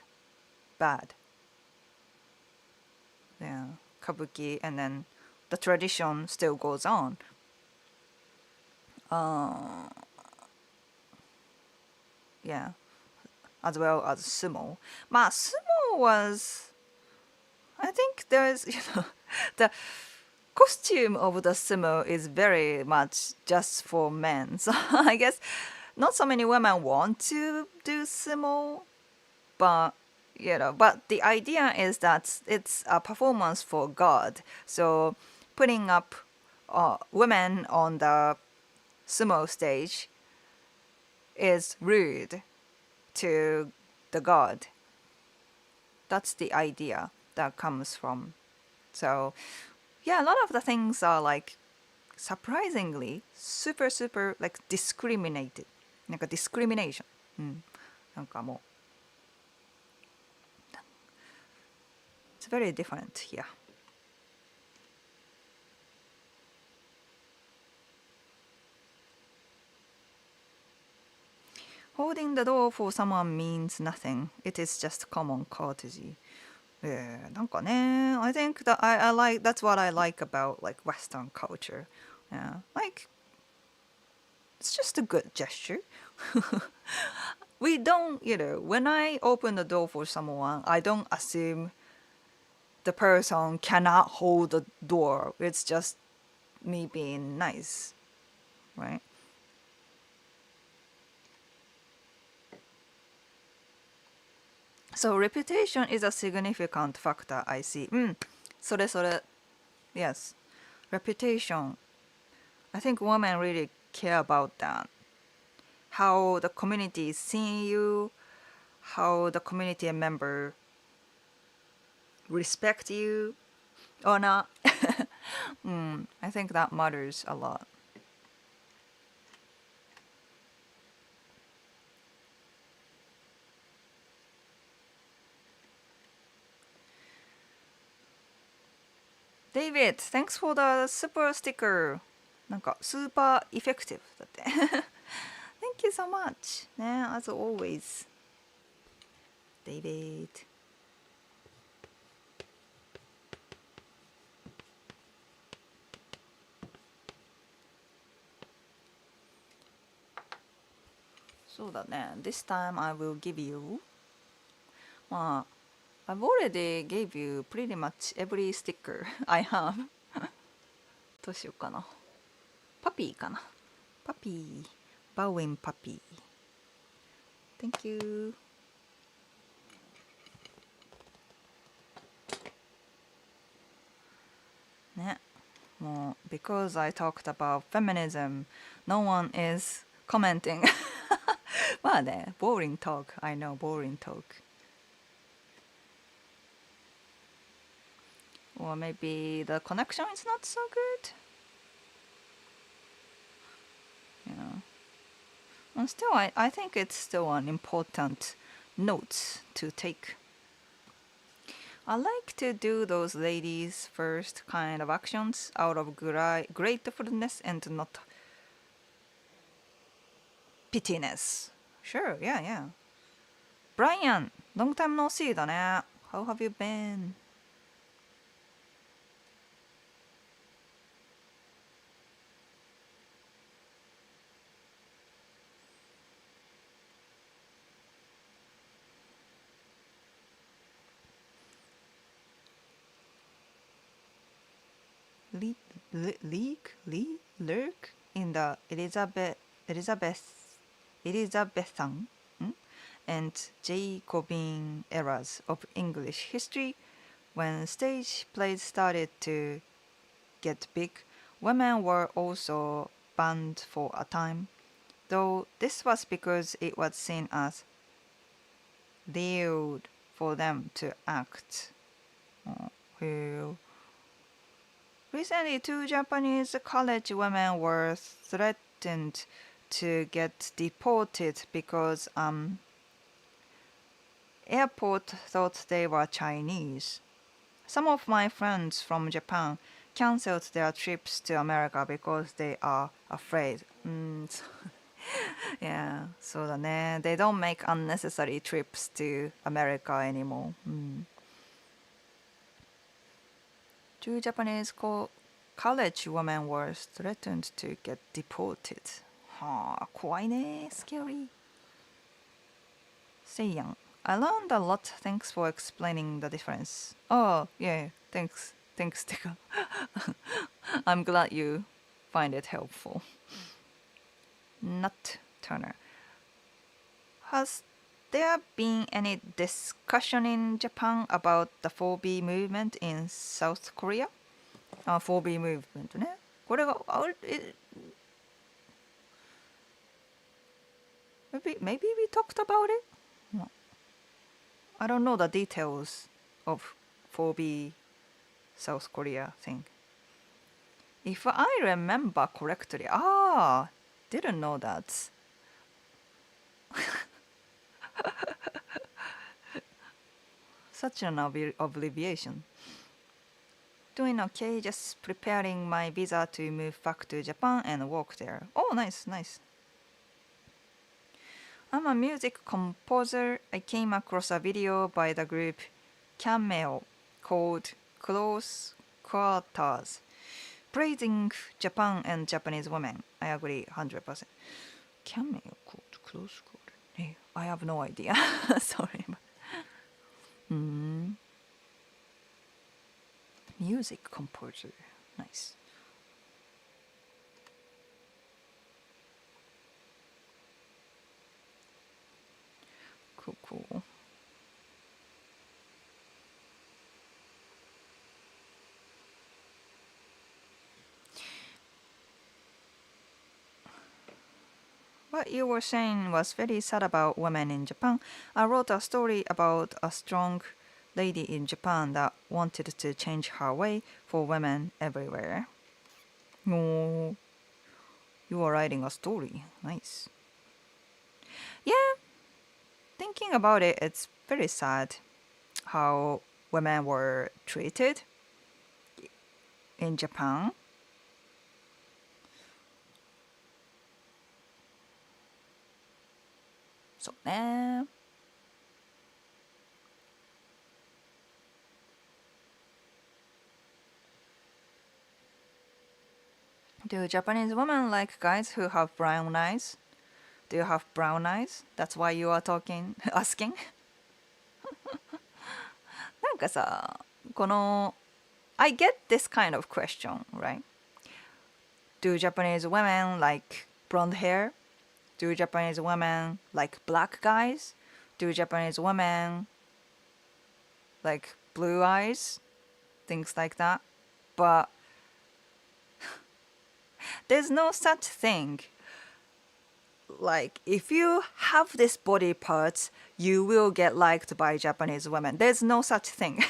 bad. Yeah, kabuki, and then the tradition still goes on. Yeah, as well as sumo. まあ sumo was I think there's, the costume of the sumo is very much just for men. So I guess not so many women want to do sumo, but but the idea is that it's a performance for God. So putting up women on the sumo stage is rude to the god. That's the idea that comes from. So yeah, a lot of the things are like surprisingly super super like discriminated. なんか discrimination. うん。なんかもう it's very different here. Holding the door for someone means nothing. It is just common courtesy. Yeah, なんかね, I think that I like that's what I like about like Western culture. Yeah, like it's just a good gesture. We don't, when I open the door for someone, I don't assume the person cannot hold the door. It's just me being nice, right? So reputation is a significant factor, I see. うん、それそれ。Yes. Reputation. I think women really care about that. How the community is seeing you, how the community member respect you or not. I think that matters a lot. David, thanks for the super sticker. なんかスーパーエフェクティブだって。Thank you so much. ね、as always. David. そうだね。This time I will give you. まあ、I've already gave you pretty much every sticker I have. どうしようかな。パピーかな。パピー。バウエンパピー。Thank you. ね。もう because I talked about feminism, no one is commenting. まあね、boring talk. I know, boring talk. Or maybe the connection is not so good. You know. And still, I think it's still an important note to take. I like to do those ladies first kind of actions out of gratefulness and not pityness. Sure, yeah, yeah. Brian, long time no see だね. How have you been? Lurk in the Elizabethan and Jacobin eras of English history, when stage plays started to get big, women were also banned for a time, though this was because it was seen as lewd for them to act. Recently, two Japanese college women were threatened to get deported because airport thought they were Chinese. Some of my friends from Japan canceled their trips to America because they are afraid. Yeah, そうだね。They don't make unnecessary trips to America anymore. Two Japanese college women were threatened to get deported. はあ、怖いね。Scary. せいやん。I learned a lot. Thanks for explaining the difference. Oh, yeah, thanks. Thanks, Tika. I'm glad you find it helpful. Nut Turner. Has there been any discussion in Japan about the 4B movement in South Korea? 4B movement ね。これが、maybe we talked about it? No. I don't know the details of 4B South Korea thing. If I remember correctly, didn't know that. Such an obliviation. Doing okay, just preparing my visa to move back to Japan and work there. Oh, nice, nice. I'm a music composer. I came across a video by the group Cameo called Close Quarters, praising Japan and Japanese women. I agree 100%. Cameo called Close Quarters. Hey, I have no idea. Sorry. Music composer. Nice. Cool, cool. What you were saying was very sad about women in Japan. I wrote a story about a strong lady in Japan that wanted to change her way for women everywhere. Oh, you are writing a story. Nice. Yeah, thinking about it, it's very sad how women were treated in Japan. So, do Japanese women like guys who have brown eyes? Do you have brown eyes? That's why you are talking, asking? なんかさ、この I get this kind of question, right? Do Japanese women like blonde hair? Do Japanese women like black guys? Do Japanese women like blue eyes? Things like that. But there's no such thing. Like, if you have this body parts, you will get liked by Japanese women. There's no such thing.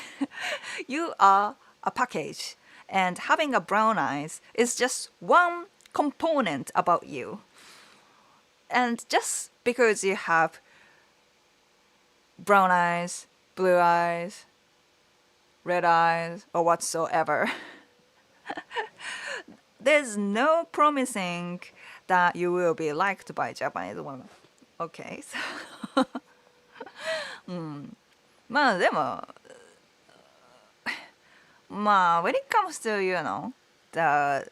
You are a package, and having a brown eyes is just one component about you. And just because you have brown eyes, blue eyes, red eyes, or whatsoever, there's no promising that you will be liked by Japanese women. Okay, so まあでも、まあ when it comes to the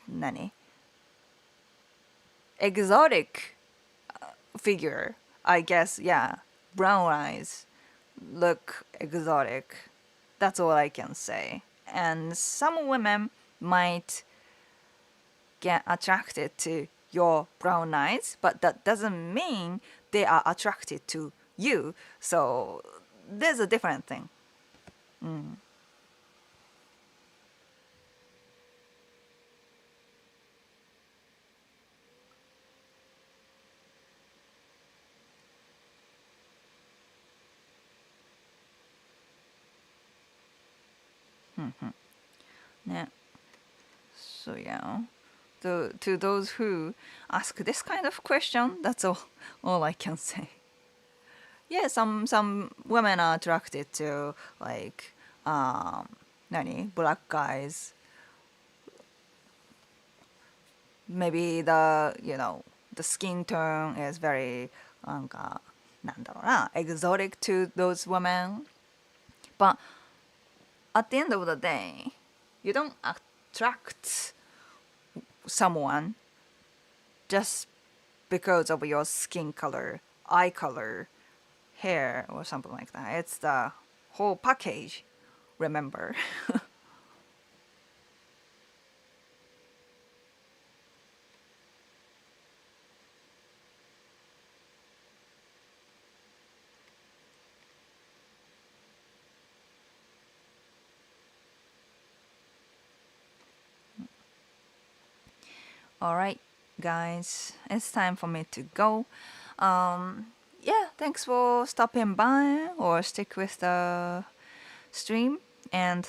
何 exotic figure, I guess, yeah, brown eyes look exotic. That's all I can say. And some women might get attracted to your brown eyes, but that doesn't mean they are attracted to you. So there's a different thing. Yeah. So yeah. To those who ask this kind of question, that's all I can say. Yeah, some women are attracted to like black guys. Maybe the skin tone is very なんかなんだろうな exotic to those women. But at the end of the day, you don't attract someone just because of your skin color, eye color, hair or something like that. It's the whole package, remember. All right, guys, it's time for me to go. Yeah, thanks for stopping by or stick with the stream, and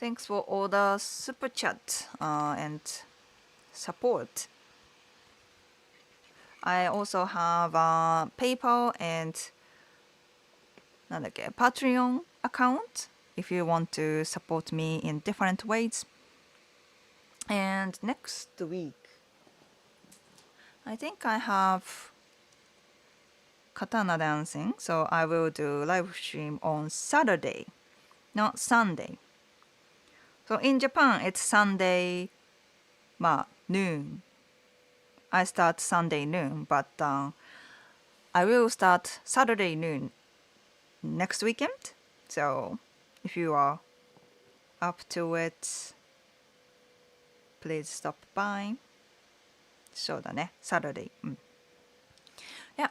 thanks for all the super chat and support. I also have a PayPal and なんだっけ Patreon account if you want to support me in different ways. And next week, I think I have katana dancing, so I will do live stream on Saturday, not Sunday. So in Japan, it's Sunday, noon. I start Sunday noon, but I will start Saturday noon next weekend. So if you are up to it, please stop by. そうだね、Saturday. Yeah.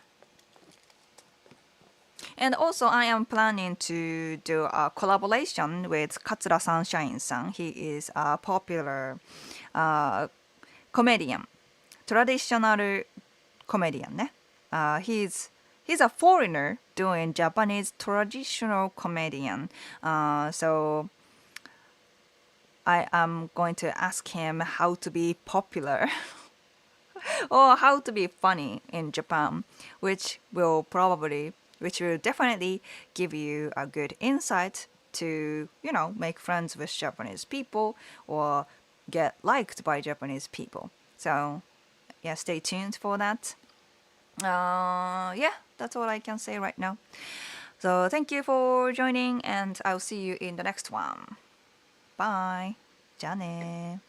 And also, I am planning to do a collaboration with Katsura Sunshine-san. He is a popular comedian, traditional comedian ね。He's a foreigner doing Japanese traditional comedian. So I am going to ask him how to be popular or how to be funny in Japan, which will definitely give you a good insight to, make friends with Japanese people or get liked by Japanese people. So, yeah, stay tuned for that. Yeah, that's all I can say right now. So, thank you for joining, and I'll see you in the next one. Bye. じゃあね